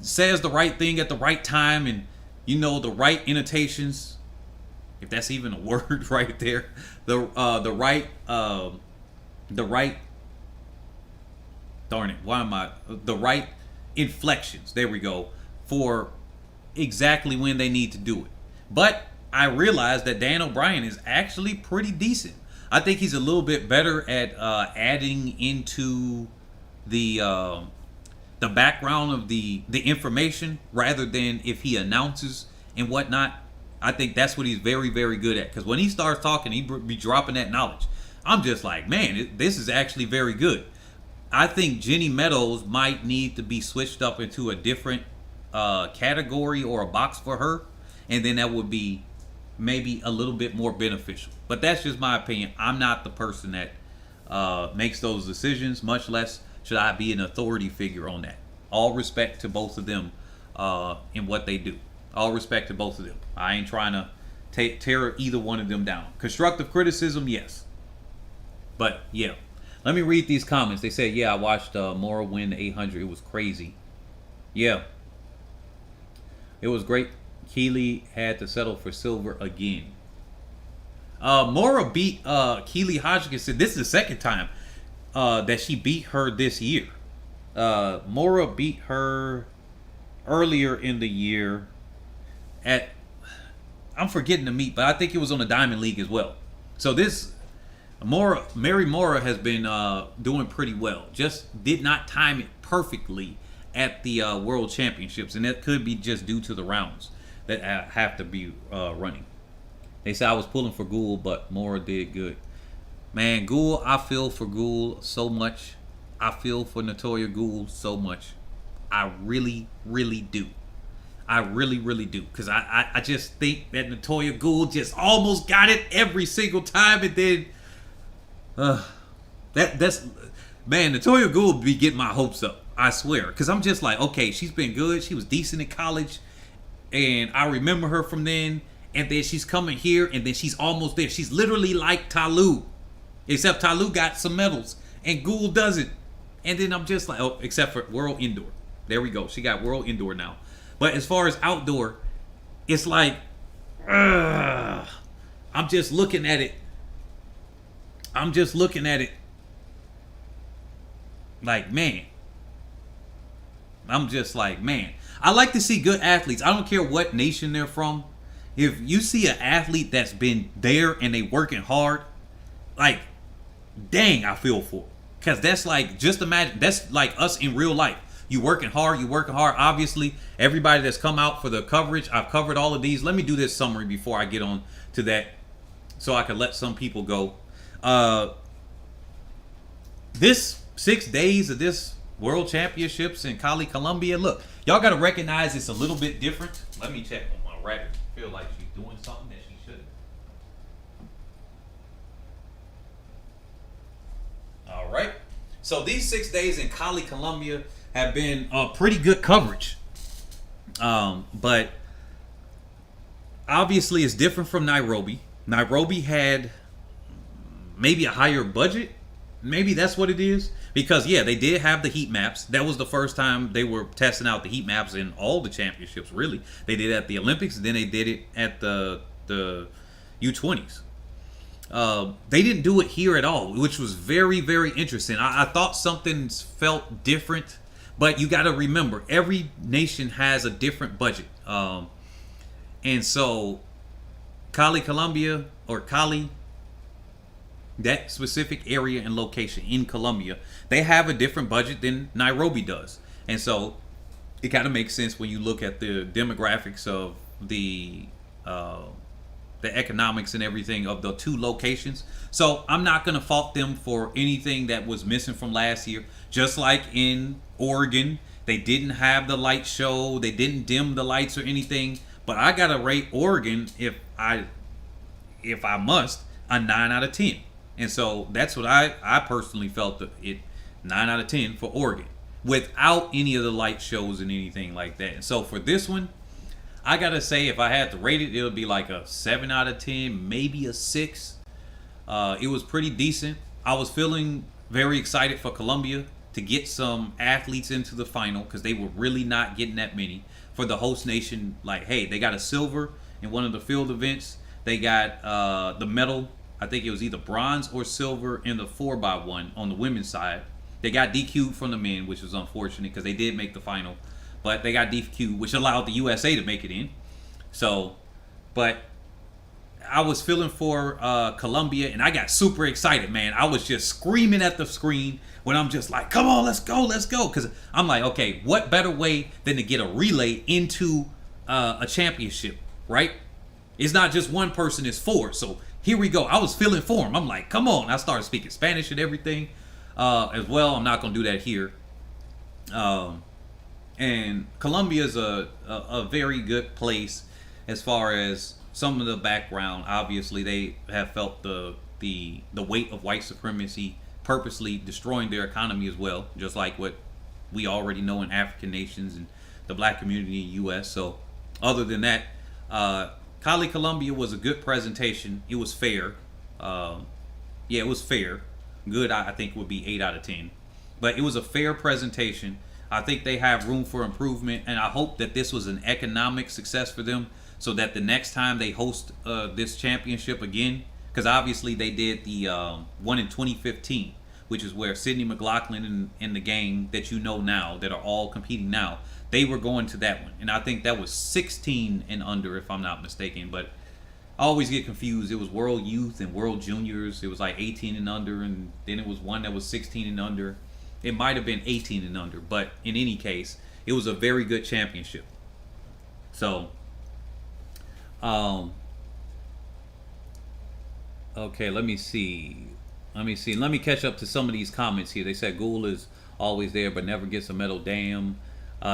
says the right thing at the right time, and the right intonations, if that's even a word right there. The right the right inflections, there we go, for exactly when they need to do it. But I realized that Dan O'Brien is actually pretty decent. I think he's a little bit better at adding into the background of the information rather than if he announces and whatnot. I think that's what he's very, very good at. Because when he starts talking, he be dropping that knowledge. I'm just like, man, this is actually very good. I think Jenny Meadows might need to be switched up into a different category or a box for her. And then that would be maybe a little bit more beneficial. But that's just my opinion. I'm not the person that makes those decisions, much less should I be an authority figure on that. All respect to both of them in what they do. All respect to both of them. I ain't trying to tear either one of them down. Constructive criticism, yes. But yeah, let me read these comments. They said, yeah, I watched Mora win 800. It was crazy. Yeah. It was great. Keely had to settle for silver again. Mora beat Keely Hodgkinson. This is the second time that she beat her this year. Mora beat her earlier in the year at, I'm forgetting the meet, but I think it was on the Diamond League as well. So this Mary Mora has been doing pretty well. Just did not time it perfectly at the World Championships, and that could be just due to the rounds that have to be running. They say I was pulling for Gould, but Mora did good. Man, Gould, I feel for Gould so much. I feel for Natoya Gould so much. I really, really do. I really, really do. Because I just think that Natoya Gould just almost got it every single time. And then, that's, man, Natoya Gould be getting my hopes up. I swear. Because I'm just like, okay, she's been good. She was decent in college. And I remember her from then. And then she's coming here. And then she's almost there. She's literally like Talou. Except Talou got some medals. And Gould doesn't. And then I'm just like, oh, except for World Indoor. There we go. She got World Indoor now. But as far as outdoor, it's like, I'm just looking at it. I'm just looking at it like, man. I'm just like, man. I like to see good athletes. I don't care what nation they're from. If you see an athlete that's been there and they working hard, like, dang, I feel for it. Because that's like, just imagine, that's like us in real life. You working hard. Obviously, everybody that's come out for the coverage, I've covered all of these. Let me do this summary before I get on to that so I can let some people go. This 6 days of this World Championships in Cali, Colombia. Look, y'all got to recognize it's a little bit different. Let me check on my rabbit. I feel like she's doing something that she shouldn't. All right. So these 6 days in Cali, Colombia have been pretty good coverage. But obviously it's different from Nairobi. Nairobi had maybe a higher budget. Maybe that's what it is. Because, yeah, they did have the heat maps. That was the first time they were testing out the heat maps in all the championships, really. They did it at the Olympics, and then they did it at the U20s. They didn't do it here at all, which was very, very interesting. I thought something felt different, but you got to remember, every nation has a different budget. And so, Cali, Colombia, or Cali, that specific area and location in Colombia, they have a different budget than Nairobi does. And so, it kind of makes sense when you look at the demographics of the economics and everything of the two locations. So I'm not going to fault them for anything that was missing from last year. Just like in Oregon, they didn't have the light show. They didn't dim the lights or anything. But I got to rate Oregon, if I must, a 9 out of 10. And so that's what I personally felt, that it 9 out of 10 for Oregon without any of the light shows and anything like that. And so for this one, I gotta say, if I had to rate it, it would be like a 7 out of 10, maybe a 6. It was pretty decent. I was feeling very excited for Colombia to get some athletes into the final because they were really not getting that many. For the host nation, like, hey, they got a silver in one of the field events. They got the medal. I think it was either bronze or silver in the 4x1 on the women's side. They got DQ'd from the men, which was unfortunate because they did make the final. But they got DQ'd, which allowed the USA to make it in. So, but I was feeling for Colombia, and I got super excited, man. I was just screaming at the screen when I'm just like, come on, let's go. Because I'm like, okay, what better way than to get a relay into a championship, right? It's not just one person, it's 4. So here we go. I was feeling for him. I'm like, come on. I started speaking Spanish and everything as well. I'm not going to do that here. And Colombia is a very good place as far as some of the background. Obviously, they have felt the weight of white supremacy purposely destroying their economy as well, just like what we already know in African nations and the black community in the U.S. So other than that, Cali, Colombia was a good presentation. It was fair. Yeah, it was fair. Good, I think, would be 8 out of 10. But it was a fair presentation. I think they have room for improvement, and I hope that this was an economic success for them so that the next time they host this championship again, because obviously they did the one in 2015, which is where Sydney McLaughlin and the gang that you know now that are all competing now, they were going to that one. And I think that was 16 and under, if I'm not mistaken. But I always get confused. It was World Youth and World Juniors. It was like 18 and under, and then it was one that was 16 and under. It might have been 18 and under, but in any case, it was a very good championship. So, okay, let me see. Let me catch up to some of these comments here. They said Gould is always there, but never gets a medal. Damn.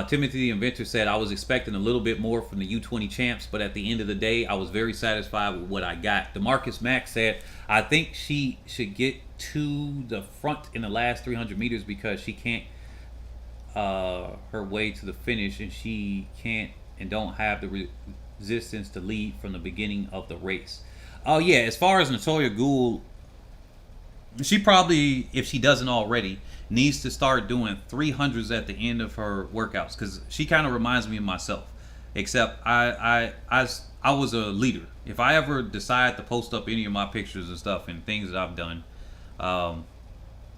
Timothy the Inventor said, I was expecting a little bit more from the U20 champs, but at the end of the day, I was very satisfied with what I got. DeMarcus Mack said, I think she should get to the front in the last 300 meters because she can't her way to the finish, and she can't and don't have the resistance to lead from the beginning of the race. Oh yeah, as far as Natoya Gould, she probably, if she doesn't already, needs to start doing 300s at the end of her workouts, because she kind of reminds me of myself, except I was a leader. If I ever decide to post up any of my pictures and stuff and things that I've done,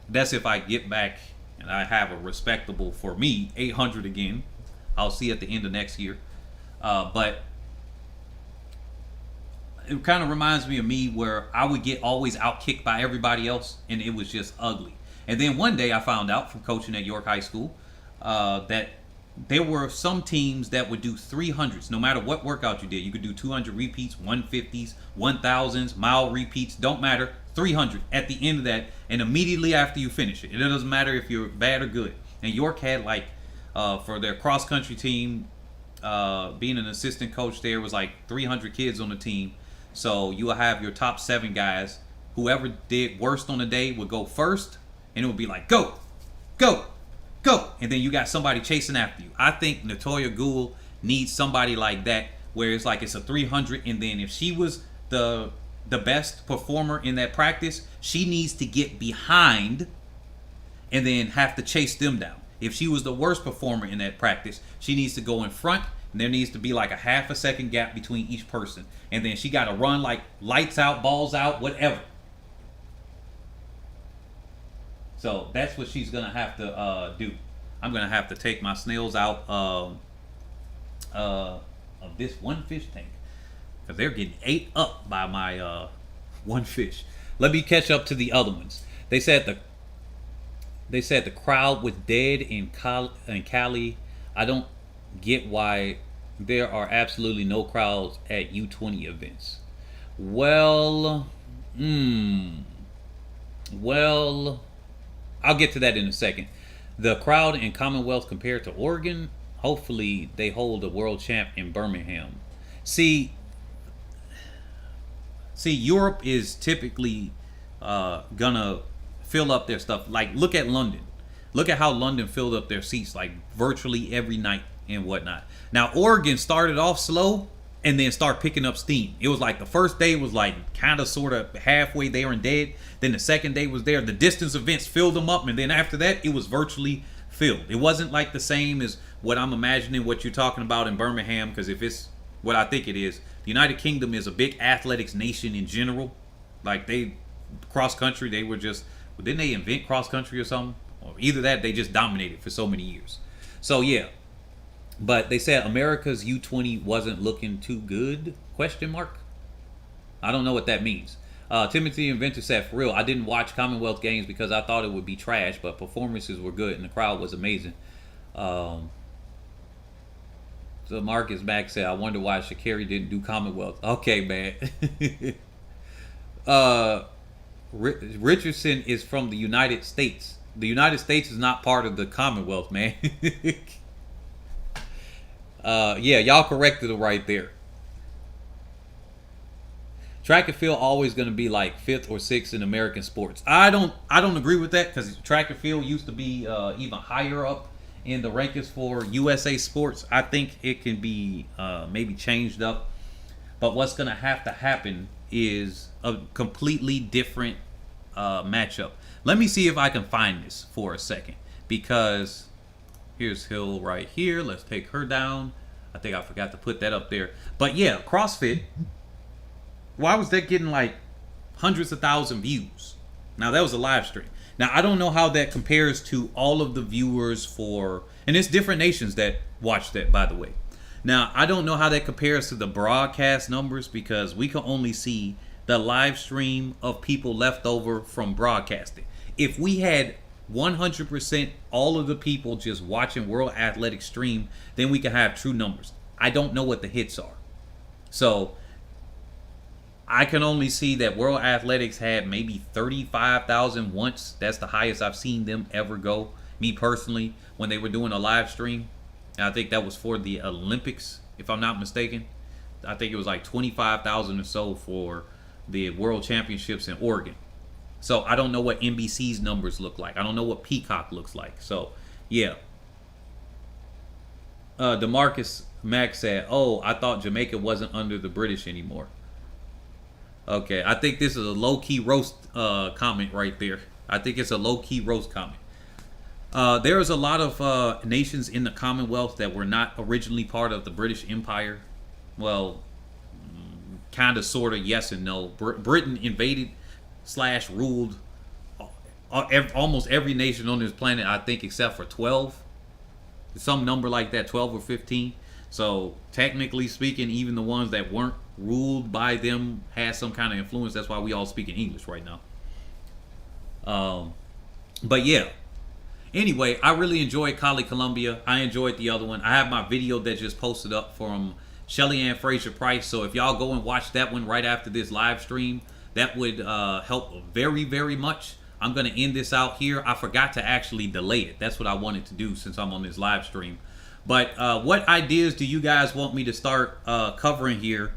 that's if I get back and I have a respectable, for me, 800 again. I'll see at the end of next year. But it kind of reminds me of me where I would get always outkicked by everybody else, and it was just ugly. And then one day I found out from coaching at York High School that there were some teams that would do 300s no matter what workout you did. You could do 200 repeats, 150s, 1000s, mile repeats, don't matter, 300 at the end of that, and immediately after you finish it. It doesn't matter if you're bad or good. And York had, like, for their cross country team, being an assistant coach there, was like 300 kids on the team. So you will have your top 7 guys. Whoever did worst on the day would go first, and it would be like, go, go, go. And then you got somebody chasing after you. I think Natoya Gould needs somebody like that, where it's like it's a 300, and then if she was the best performer in that practice, she needs to get behind and then have to chase them down. If she was the worst performer in that practice, she needs to go in front, and there needs to be like a half a second gap between each person. And then she got to run like lights out, balls out, whatever. So that's what she's going to have to do. I'm going to have to take my snails out of this one fish tank, because they're getting ate up by my one fish. Let me catch up to the other ones. They said the crowd was dead in Cali. I don't get why there are absolutely no crowds at U20 events. Well, I'll get to that in a second. The crowd in Commonwealth compared to Oregon, hopefully they hold a world champ in Birmingham. See, Europe is typically gonna fill up their stuff. Like, look at London. Look at how London filled up their seats like virtually every night and whatnot. Now Oregon started off slow and then start picking up steam. It was like the first day was like kind of sort of halfway there and dead. Then the second day was there. The distance events filled them up, and then after that, it was virtually filled. It wasn't like the same as what I'm imagining what you're talking about in Birmingham, because if it's what I think it is, the United Kingdom is a big athletics nation in general. Like they cross country, they were just, didn't they invent cross country or something? Or either that, they just dominated for so many years. So yeah. But they said America's U20 wasn't looking too good, question mark. I don't know what that means. Timothy Inventor said, for real, I didn't watch Commonwealth games because I thought it would be trash, but performances were good and the crowd was amazing. So Marcus Mack said, I wonder why Sha'Carri didn't do Commonwealth. Okay, man. Richardson is from the United States. The United States is not part of the Commonwealth, man. Yeah, y'all corrected it right there. Track and field always going to be like 5th or 6th in American sports. I don't agree with that, because track and field used to be even higher up in the rankings for USA sports. I think it can be maybe changed up. But what's going to happen is a completely different matchup. Let me see if I can find this for a second, because here's Hill right here. Let's take her down. I think I forgot to put that up there. But yeah, CrossFit. Why was that getting like hundreds of thousand views? Now that was a live stream. Now I don't know how that compares to all of the viewers for, and it's different nations that watch that, by the way. Now I don't know how that compares to the broadcast numbers, because we can only see the live stream of people left over from broadcasting. If we had 100% all of the people just watching World Athletics stream, then we can have true numbers. I don't know what the hits are. So I can only see that World Athletics had maybe 35,000 once. That's the highest I've seen them ever go. Me personally, when they were doing a live stream. And I think that was for the Olympics, if I'm not mistaken. I think it was like 25,000 or so for the World Championships in Oregon. So I don't know what NBC's numbers look like. I don't know what Peacock looks like. So yeah. DeMarcus Mack said, oh, I thought Jamaica wasn't under the British anymore. Okay, I think this is a low-key roast comment right there. I think it's a low-key roast comment. There is a lot of nations in the Commonwealth that were not originally part of the British Empire. Well, kind of, sort of, yes and no. Britain invaded / ruled almost every nation on this planet, I think, except for 12. Some number like that, 12 or 15. So technically speaking, even the ones that weren't ruled by them had some kind of influence. That's why we all speak in English right now. But yeah. Anyway, I really enjoyed Cali, Colombia. I enjoyed the other one. I have my video that just posted up from Shelly Ann Fraser Price. So if y'all go and watch that one right after this live stream, that would help very, very much. I'm going to end this out here. I forgot to actually delay it. That's what I wanted to do since I'm on this live stream. But what ideas do you guys want me to start covering here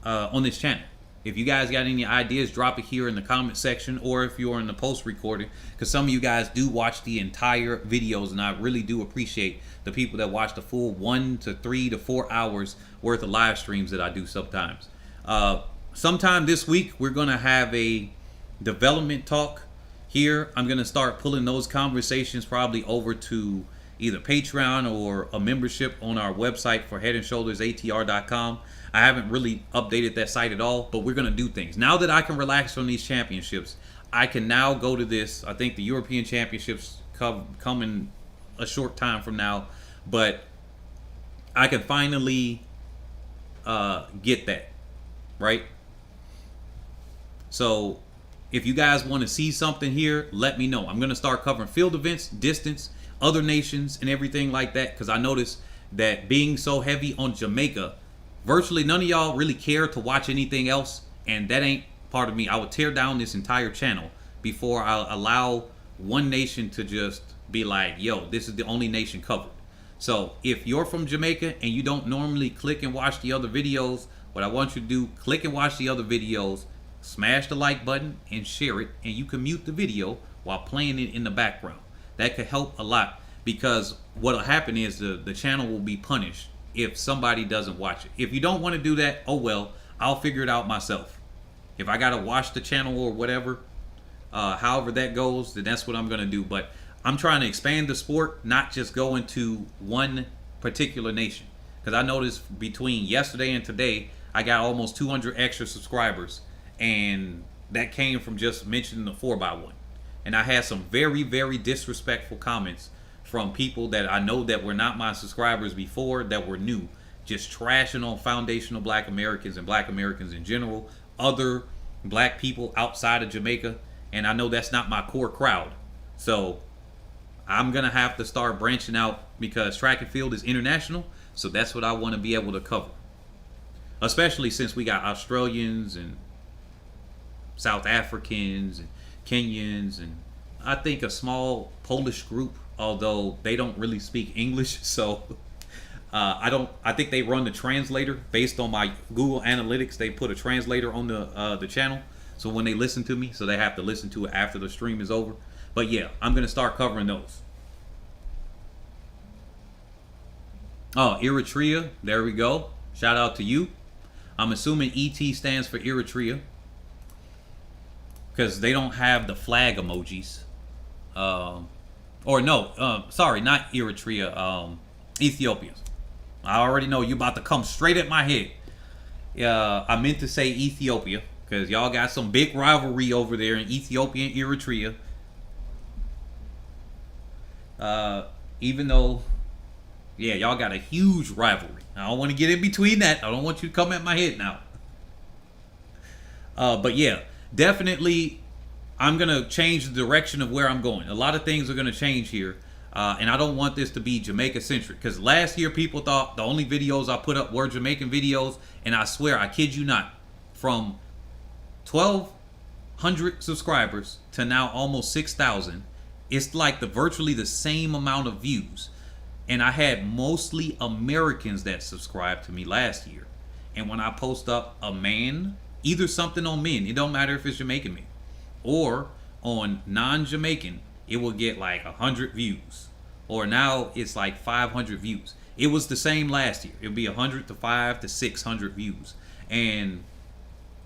on this channel? If you guys got any ideas, drop it here in the comment section, or if you're in the post recording, because some of you guys do watch the entire videos, and I really do appreciate the people that watch the full 1 to 3 to 4 hours worth of live streams that I do sometimes. Sometime this week, we're going to have a development talk here. I'm going to start pulling those conversations probably over to either Patreon or a membership on our website for HeadAndShouldersATR.com. I haven't really updated that site at all, but we're going to do things. Now that I can relax from these championships, I can now go to this. I think the European Championships come in a short time from now, but I can finally get that, right? So if you guys want to see something here, let me know. I'm going to start covering field events, distance, other nations, and everything like that, because I noticed that being so heavy on Jamaica, virtually none of y'all really care to watch anything else, and that ain't part of me. I would tear down this entire channel before I allow one nation to just be like, yo, this is the only nation covered. So if you're from Jamaica and you don't normally click and watch the other videos, what I want you to do, click and watch the other videos, smash the like button and share it, and you can mute the video while playing it in the background. That could help a lot, because what'll happen is the channel will be punished if somebody doesn't watch it. If you don't want to do that, oh well, I'll figure it out myself. If I gotta watch the channel or whatever, however that goes, then that's what I'm gonna do. But I'm trying to expand the sport, not just go into one particular nation. Because I noticed between yesterday and today, I got almost 200 extra subscribers, and that came from just mentioning the 4x1. And I had some very, very disrespectful comments from people that I know that were not my subscribers before, that were new, just trashing on foundational black Americans and black Americans in general, other black people outside of Jamaica. And I know that's not my core crowd. So I'm going to have to start branching out, because track and field is international. So that's what I want to be able to cover. Especially since we got Australians and South Africans and Kenyans, and I think a small Polish group, although they don't really speak English. So I think they run the translator based on my Google Analytics. They put a translator on the channel. So when they listen to me, so they have to listen to it after the stream is over. But yeah, I'm going to start covering those. Oh, Eritrea. There we go. Shout out to you. I'm assuming ET stands for Eritrea, because they don't have the flag emojis. Or no, sorry, not Eritrea. Ethiopia. I already know you about to come straight at my head. I meant to say Ethiopia, because y'all got some big rivalry over there in Ethiopia and Eritrea. Even though, yeah, y'all got a huge rivalry. I don't want to get in between that. I don't want you to come at my head now. But yeah, definitely I'm going to change the direction of where I'm going. A lot of things are going to change here. And I don't want this to be Jamaica centric, because last year people thought the only videos I put up were Jamaican videos. And I swear, I kid you not, from 1,200 subscribers to now almost 6,000, it's like virtually the same amount of views. And I had mostly Americans that subscribed to me last year. And when I post up a man, either something on men, it don't matter if it's Jamaican men, or on non-Jamaican, it will get like 100 views. Or now it's like 500 views. It was the same last year. It'll be 100 to 500 to 600 views. And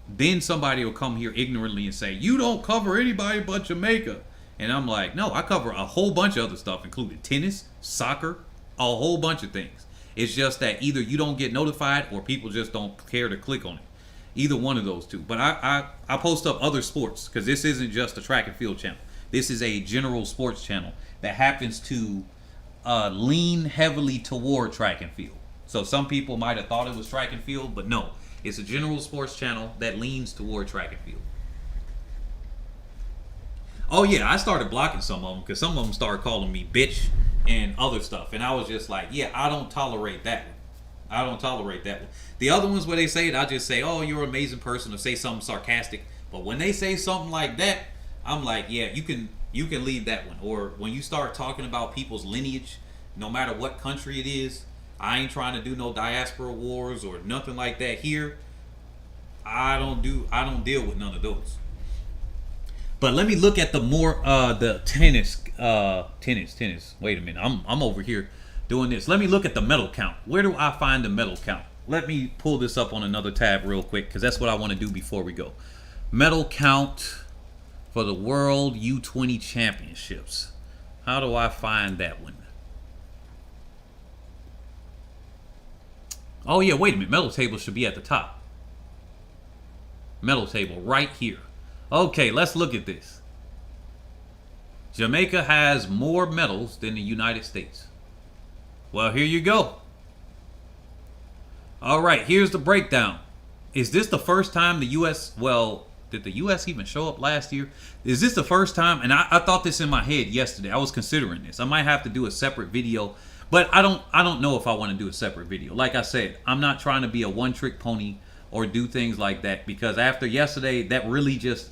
then somebody will come here ignorantly and say, you don't cover anybody but Jamaica. And I'm like, no, I cover a whole bunch of other stuff, including tennis, soccer, a whole bunch of things. It's just that either you don't get notified or people just don't care to click on it. Either one of those two. But I post up other sports, because this isn't just a track and field channel. This is a general sports channel that happens to lean heavily toward track and field. So some people might have thought it was track and field, but no. It's a general sports channel that leans toward track and field. Oh yeah, I started blocking some of them, because some of them started calling me bitch and other stuff. And I was just like, yeah, I don't tolerate that one. I don't tolerate that one. The other ones where they say it, I just say, oh, you're an amazing person, or say something sarcastic. But when they say something like that, I'm like, yeah, you can leave that one. Or when you start talking about people's lineage, no matter what country it is, I ain't trying to do no diaspora wars or nothing like that here. I don't deal with none of those. But let me look at the more the tennis. Wait a minute, I'm over here doing this. Let me look at the medal count. Where do I find the medal count? Let me pull this up on another tab real quick, because that's what I want to do before we go. Medal count for the World U20 Championships. How do I find that one? Oh yeah, wait a minute. Medal table should be at the top. Medal table right here. Okay, let's look at this. Jamaica has more medals than the United States. Well, here you go. All right, here's the breakdown. Is this the first time the U.S. Well, did the U.S. even show up last year? Is this the first time? And I thought this in my head yesterday. I was considering this. I might have to do a separate video, but I don't know if I want to do a separate video. Like I said, I'm not trying to be a one-trick pony or do things like that, because after yesterday, that really just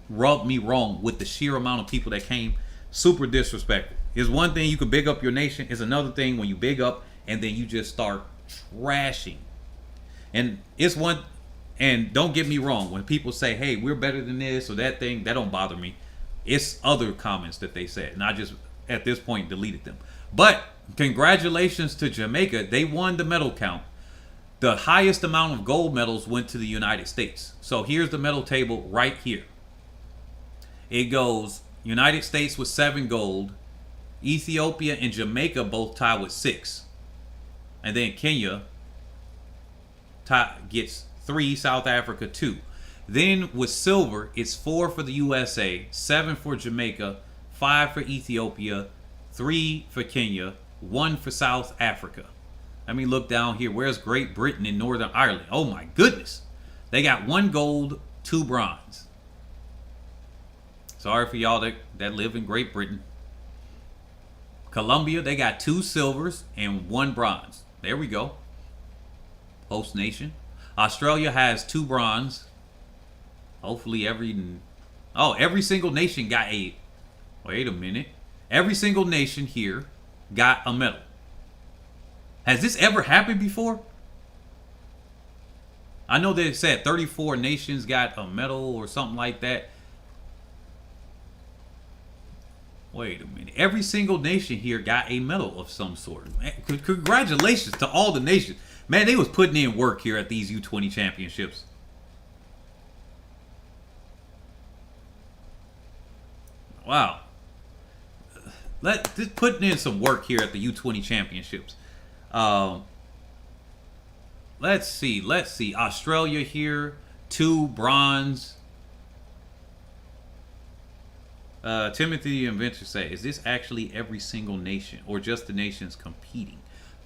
rubbed me wrong with the sheer amount of people that came. Super disrespectful. It's one thing you can big up your nation. It's another thing when you big up and then you just start trashing. And it's one, and don't get me wrong, when people say, hey, we're better than this or that thing, that don't bother me. It's other comments that they said, and I just, at this point, deleted them. But congratulations to Jamaica. They won the medal count. The highest amount of gold medals went to the United States. So here's the medal table right here. It goes United States with 7 gold, Ethiopia and Jamaica both tie with 6. And then Kenya gets 3, South Africa 2. Then with silver, it's 4 for the USA, 7 for Jamaica, 5 for Ethiopia, 3 for Kenya, 1 for South Africa. Let me look down here. Where's Great Britain and Northern Ireland? Oh my goodness. They got 1 gold, 2 bronze. Sorry for y'all that live in Great Britain. Colombia, they got 2 silvers and 1 bronze. There we go. Host nation. Australia has 2 bronze. Hopefully every single nation got a... Wait a minute. Every single nation here got a medal. Has this ever happened before? I know they said 34 nations got a medal or something like that. Wait a minute. Every single nation here got a medal of some sort. Man, congratulations to all the nations. Man, they was putting in work here at these U20 championships. Wow. Just putting in some work here at the U20 championships. Let's see. Australia here, 2 bronze. Timothy the Inventor say, is this actually every single nation or just the nations competing?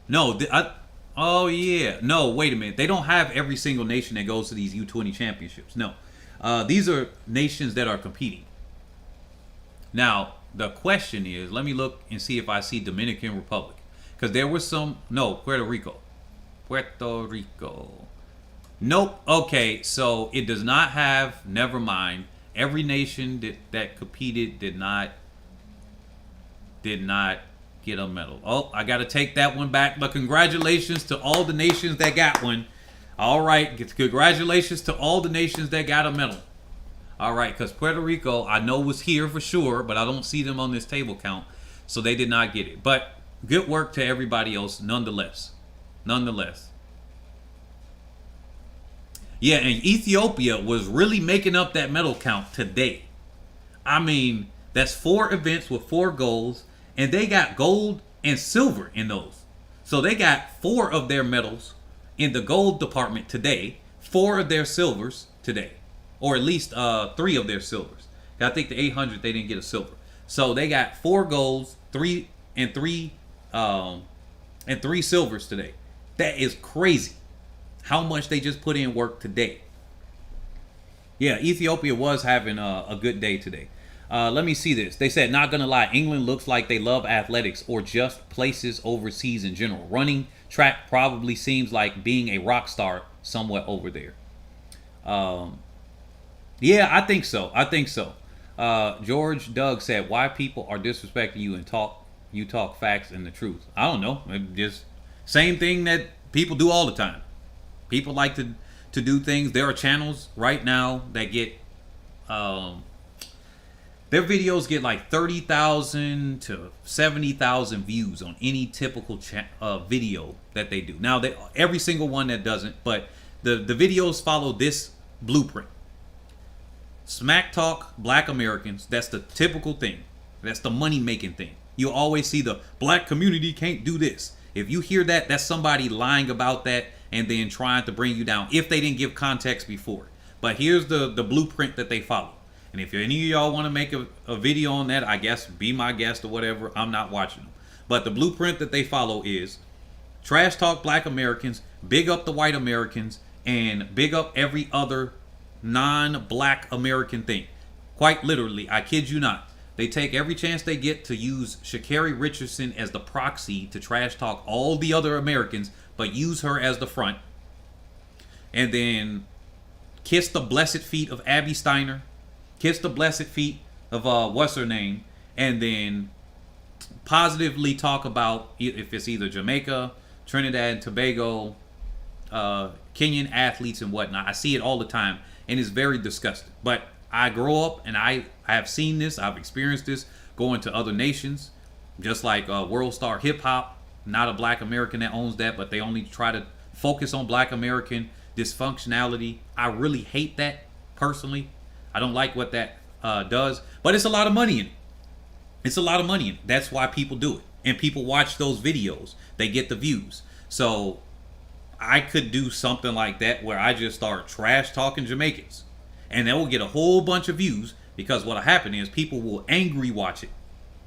No, oh yeah. No, wait a minute. They don't have every single nation that goes to these U20 championships. No. These are nations that are competing. Now, the question is, let me look and see if I see Dominican Republic. Because there was some, no, Puerto Rico. Nope. Okay, so it does not have, never mind. Every nation that competed did not get a medal. Oh, I got to take that one back. But congratulations to all the nations that got one. All right, congratulations to all the nations that got a medal. All right, because Puerto Rico, I know was here for sure, but I don't see them on this table count, so they did not get it. But good work to everybody else, nonetheless. Yeah, and Ethiopia was really making up that medal count today. I mean, that's 4 events with 4 golds, and they got gold and silver in those. So they got 4 of their medals in the gold department today, 4 of their silvers today, or at least 3 of their silvers. I think the 800 they didn't get a silver. So they got 4 golds, 3 silvers today. That is crazy. How much they just put in work today. Yeah, Ethiopia was having a good day today. Let me see this. They said, not gonna lie, England looks like they love athletics or just places overseas in general. Running track probably seems like being a rock star somewhat over there. Yeah, I think so. George Doug said, why people are disrespecting you and talk facts and the truth? I don't know. Just same thing that people do all the time. People like to do things. There are channels right now that get their videos get like 30,000 to 70,000 views on any typical video that they do. Now, every single one that doesn't, but the videos follow this blueprint. Smack talk Black Americans. That's the typical thing. That's the money making thing. You always see the black community can't do this. If you hear that, that's somebody lying about that and then trying to bring you down if they didn't give context before. But here's the blueprint that they follow. And if any of y'all want to make a video on that, I guess be my guest or whatever. I'm not watching them. But the blueprint that they follow is trash talk Black Americans, big up the white Americans, and big up every other non-Black American thing. Quite literally, I kid you not. They take every chance they get to use Sha'Carri Richardson as the proxy to trash talk all the other Americans, but use her as the front. And then kiss the blessed feet of Abby Steiner. Kiss the blessed feet of what's her name. And then positively talk about if it's either Jamaica, Trinidad and Tobago, Kenyan athletes and whatnot. I see it all the time, and it's very disgusting. But I grow up and I have seen this. I've experienced this going to other nations. Just like World Star Hip Hop, not a black American that owns that, but they only try to focus on black American dysfunctionality. I really hate that personally. I don't like what that does, but it's a lot of money in it. It's a lot of money in it. That's why people do it. And people watch those videos. They get the views. So I could do something like that where I just start trash talking Jamaicans. And that will get a whole bunch of views, because what'll happen is people will angry watch it.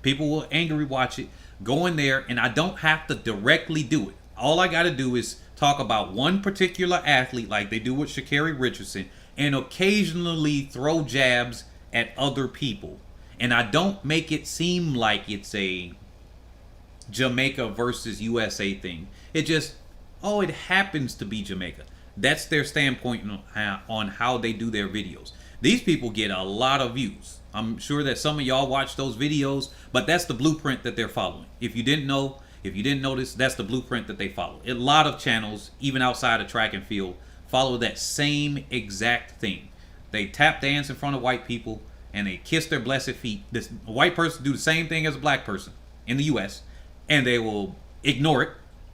People will angry watch it, go in there, and I don't have to directly do it. All I got to do is talk about one particular athlete like they do with Sha'Carri Richardson, and occasionally throw jabs at other people. And I don't make it seem like it's a Jamaica versus USA thing. It just, oh, it happens to be Jamaica. That's their standpoint on how they do their videos. These people get a lot of views. I'm sure that some of y'all watch those videos, but that's the blueprint that they're following. If you didn't know, if you didn't notice, that's the blueprint that they follow. A lot of channels, even outside of track and field, follow that same exact thing. They tap dance in front of white people and they kiss their blessed feet. A white person do the same thing as a black person in the US, and they will ignore it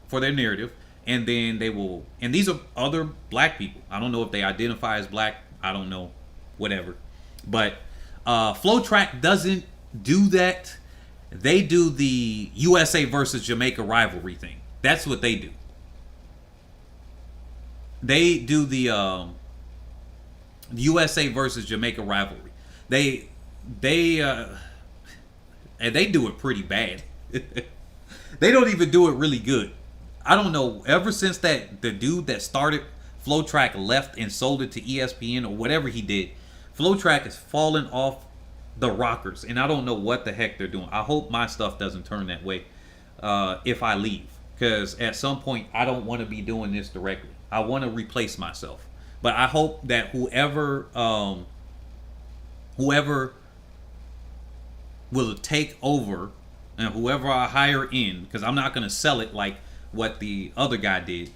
for their narrative. And then they will, and these are other black people. I don't know if they identify as black. I don't know, whatever. But Flow Track doesn't do that. They do the USA versus Jamaica rivalry thing. That's what they do. They do the USA versus Jamaica rivalry. And they do it pretty bad. They don't even do it really good. I don't know. Ever since the dude that started Flow Track left and sold it to ESPN or whatever he did, Flow Track has fallen off the rockers, and I don't know what the heck they're doing. I hope my stuff doesn't turn that way if I leave, because at some point I don't want to be doing this directly. I want to replace myself, but I hope that whoever will take over and whoever I hire in, because I'm not going to sell it like what the other guy did.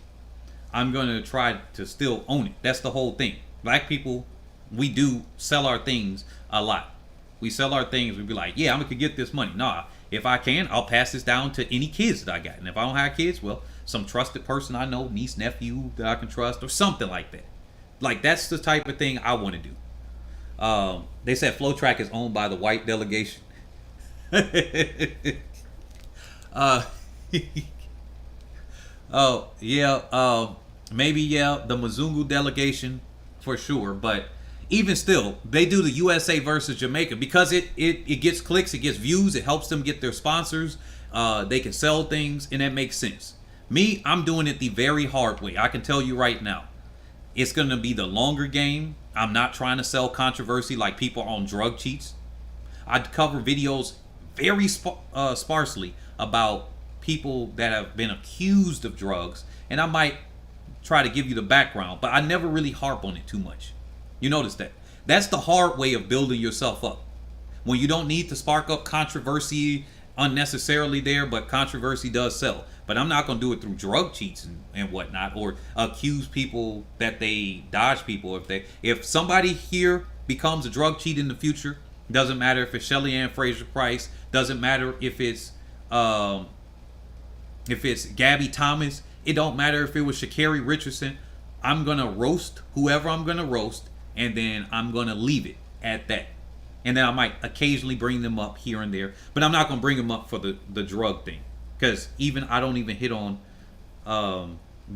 I'm going to try to still own it. That's the whole thing. Black people, we do sell our things a lot. We sell our things. We be like, yeah, I'm going to get this money. Nah, if I can, I'll pass this down to any kids that I got. And if I don't have kids, well, some trusted person I know, niece, nephew that I can trust, or something like that. Like, that's the type of thing I want to do. They said Flow Track is owned by the white delegation. Oh, yeah, maybe, yeah, the Mzungu delegation for sure, but even still, they do the USA versus Jamaica because it gets clicks, it gets views, it helps them get their sponsors, they can sell things, and that makes sense. Me, I'm doing it the very hard way. I can tell you right now, it's going to be the longer game. I'm not trying to sell controversy like people on drug cheats. I'd cover videos very sparsely about people that have been accused of drugs, and I might try to give you the background, but I never really harp on it too much. You notice that? That's the hard way of building yourself up. When you don't need to spark up controversy unnecessarily there, but controversy does sell. But I'm not going to do it through drug cheats and whatnot, or accuse people that they dodge people. If somebody here becomes a drug cheat in the future, doesn't matter if it's Shelly Ann Fraser Price, doesn't matter if it's Gabby Thomas, it don't matter if it was Sha'Carri Richardson, I'm going to roast whoever I'm going to roast, and then I'm going to leave it at that. And then I might occasionally bring them up here and there, but I'm not going to bring them up for the drug thing. Because I don't even hit on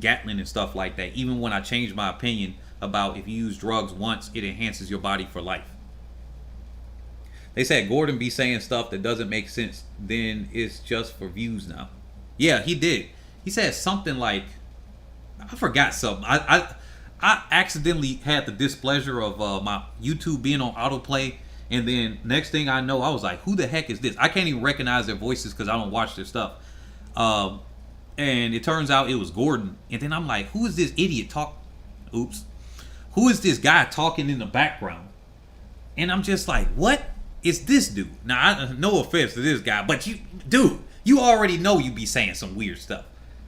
Gatlin and stuff like that. Even when I change my opinion about if you use drugs once, it enhances your body for life. They said Gordon be saying stuff that doesn't make sense, then it's just for views now. Yeah, he did. He said something like, I forgot something. I accidentally had the displeasure of my YouTube being on autoplay, and then next thing I know, I was like, who the heck is this? I can't even recognize their voices because I don't watch their stuff. And it turns out it was Gordon. And then I'm like, who is this idiot who is this guy talking in the background? And I'm just like, what is this dude? Now, no offense to this guy, but you already know you be saying some weird stuff.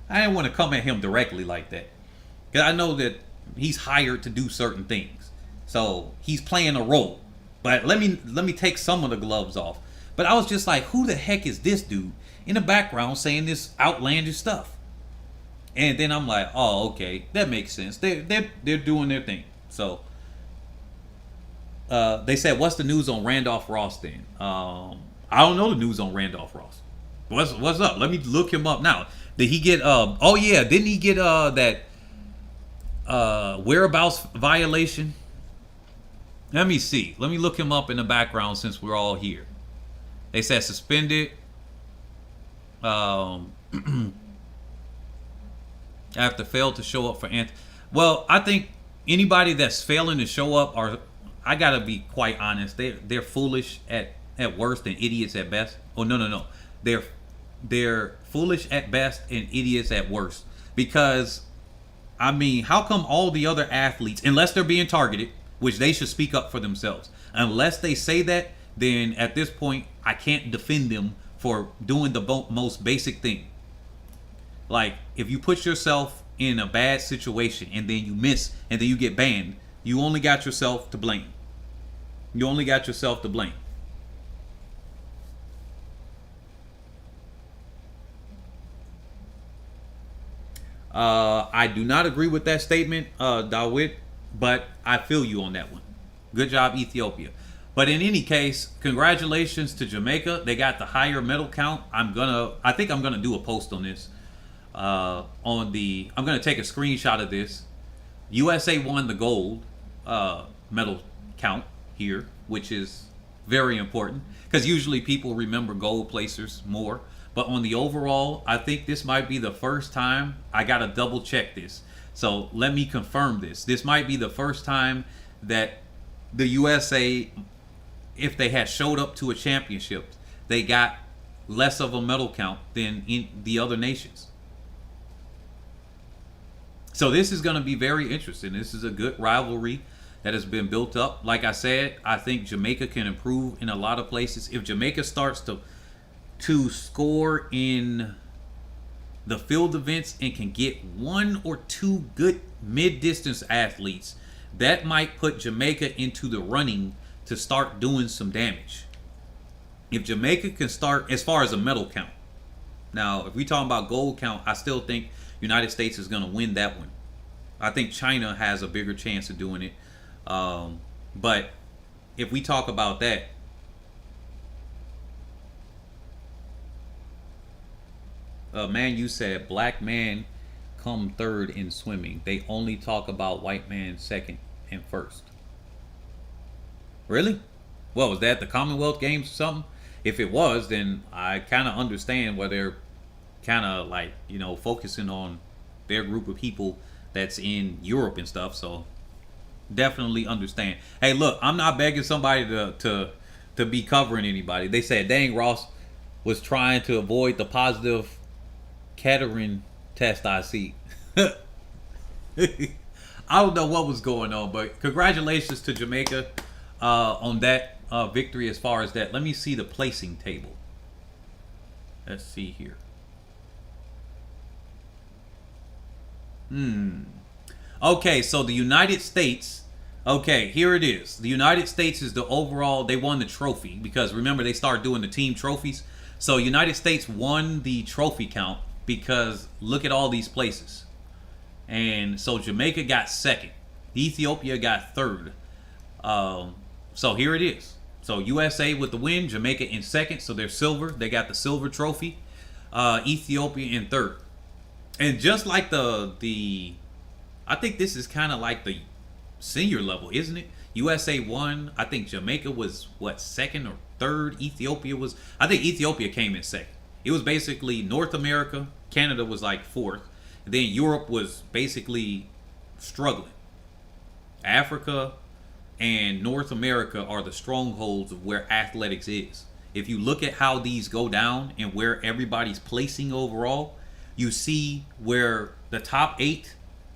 I didn't want to come at him directly like that, because I know that he's hired to do certain things. So he's playing a role. But let me take some of the gloves off. But I was just like, who the heck is this dude in the background saying this outlandish stuff? And then I'm like, oh, okay, that makes sense. They're doing their thing. So they said, what's the news on Randolph Ross then? I don't know the news on Randolph Ross. What's up? Let me look him up now. Did he get oh yeah, didn't he get that whereabouts violation? Let me see. Let me look him up in the background since we're all here. They said suspended after failed to show up for well, I think anybody that's failing to show up are, I gotta be quite honest, they're foolish at worst and idiots at best. Oh no. They're foolish at best and idiots at worst. Because I mean, how come all the other athletes, unless they're being targeted, which they should speak up for themselves, unless they say that, then at this point I can't defend them for doing the most basic thing. Like, if you put yourself in a bad situation and then you miss and then you get banned, you only got yourself to blame. You only got yourself to blame. I do not agree with that statement, Dawit, but I feel you on that one. Good job, Ethiopia. But in any case, congratulations to Jamaica. They got the higher medal count. I think I'm gonna do a post on this. I'm gonna take a screenshot of this. USA won the gold medal count here, which is very important because usually people remember gold placers more. But on the overall, I think this might be the first time. I gotta double check this. So let me confirm this. This might be the first time that the USA, if they had showed up to a championship, they got less of a medal count than in the other nations. So this is going to be very interesting. This is a good rivalry that has been built up. Like I said, I think Jamaica can improve in a lot of places. If Jamaica starts to score in the field events and can get one or two good mid-distance athletes, that might put Jamaica into the running to start doing some damage. If Jamaica can start, as far as a medal count. Now, if we talking about gold count, I still think United States is going to win that one. I think China has a bigger chance of doing it. But if we talk about that, man, you said black man come third in swimming. They only talk about white man second and first. Really? Well, was that the Commonwealth Games or something? If it was, then I kind of understand why they're kind of like, focusing on their group of people that's in Europe and stuff. So definitely understand. Hey, look, I'm not begging somebody to be covering anybody. They said, dang, Ross was trying to avoid the positive Kettering test I see. I don't know what was going on, but congratulations to Jamaica on that victory as far as that. Let me see the placing table. Let's see here. Okay, so the United States. Okay, here it is. The United States is the overall. They won the trophy because remember they started doing the team trophies. So United States won the trophy count because look at all these places. And so Jamaica got second. Ethiopia got third. So here it is. So USA with the win, Jamaica in second, so they're silver. They got the silver trophy. Ethiopia in third. And just like the I think this is kind of like the senior level, isn't it? USA won. I think Jamaica was second or third. I think Ethiopia came in second. It was basically North America. Canada was like fourth. And then Europe was basically struggling. Africa and North America are the strongholds of where athletics is. If you look at how these go down and where everybody's placing overall, you see where the top 8,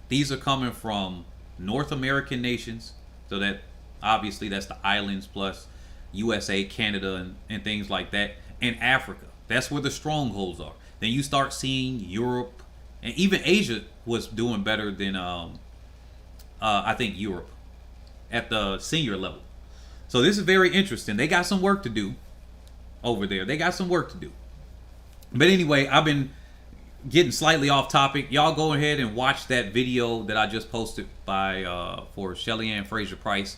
these are coming from North American nations. So that obviously that's the islands plus USA, Canada, and things like that. And Africa. That's where the strongholds are. Then you start seeing Europe, and even Asia was doing better than I think Europe at the senior level. So this is very interesting. They got some work to do. over there. They got some work to do. But anyway, I've been getting slightly off topic. Y'all go ahead and watch that video that I just posted by for Shelly Ann Fraser Price.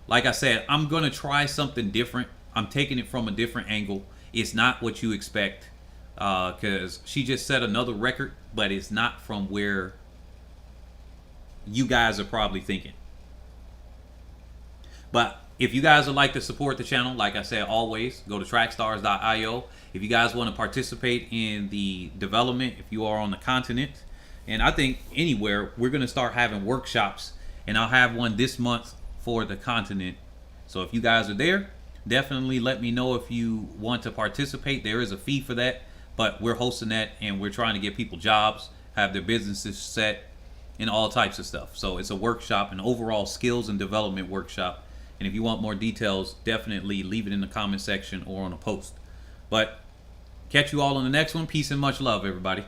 Like I said, I'm gonna try something different. I'm taking it from a different angle. It's not what you expect, because she just set another record, but it's not from where you guys are probably thinking. But if you guys would like to support the channel, like I said, always go to trackstars.io. If you guys want to participate in the development, if you are on the continent, and I think anywhere, we're going to start having workshops, and I'll have one this month for the continent. So if you guys are there, definitely let me know if you want to participate. There is a fee for that, but we're hosting that, and we're trying to get people jobs, have their businesses set, and all types of stuff. So it's a workshop, an overall skills and development workshop. And if you want more details, definitely leave it in the comment section or on a post. But catch you all on the next one. Peace and much love, everybody.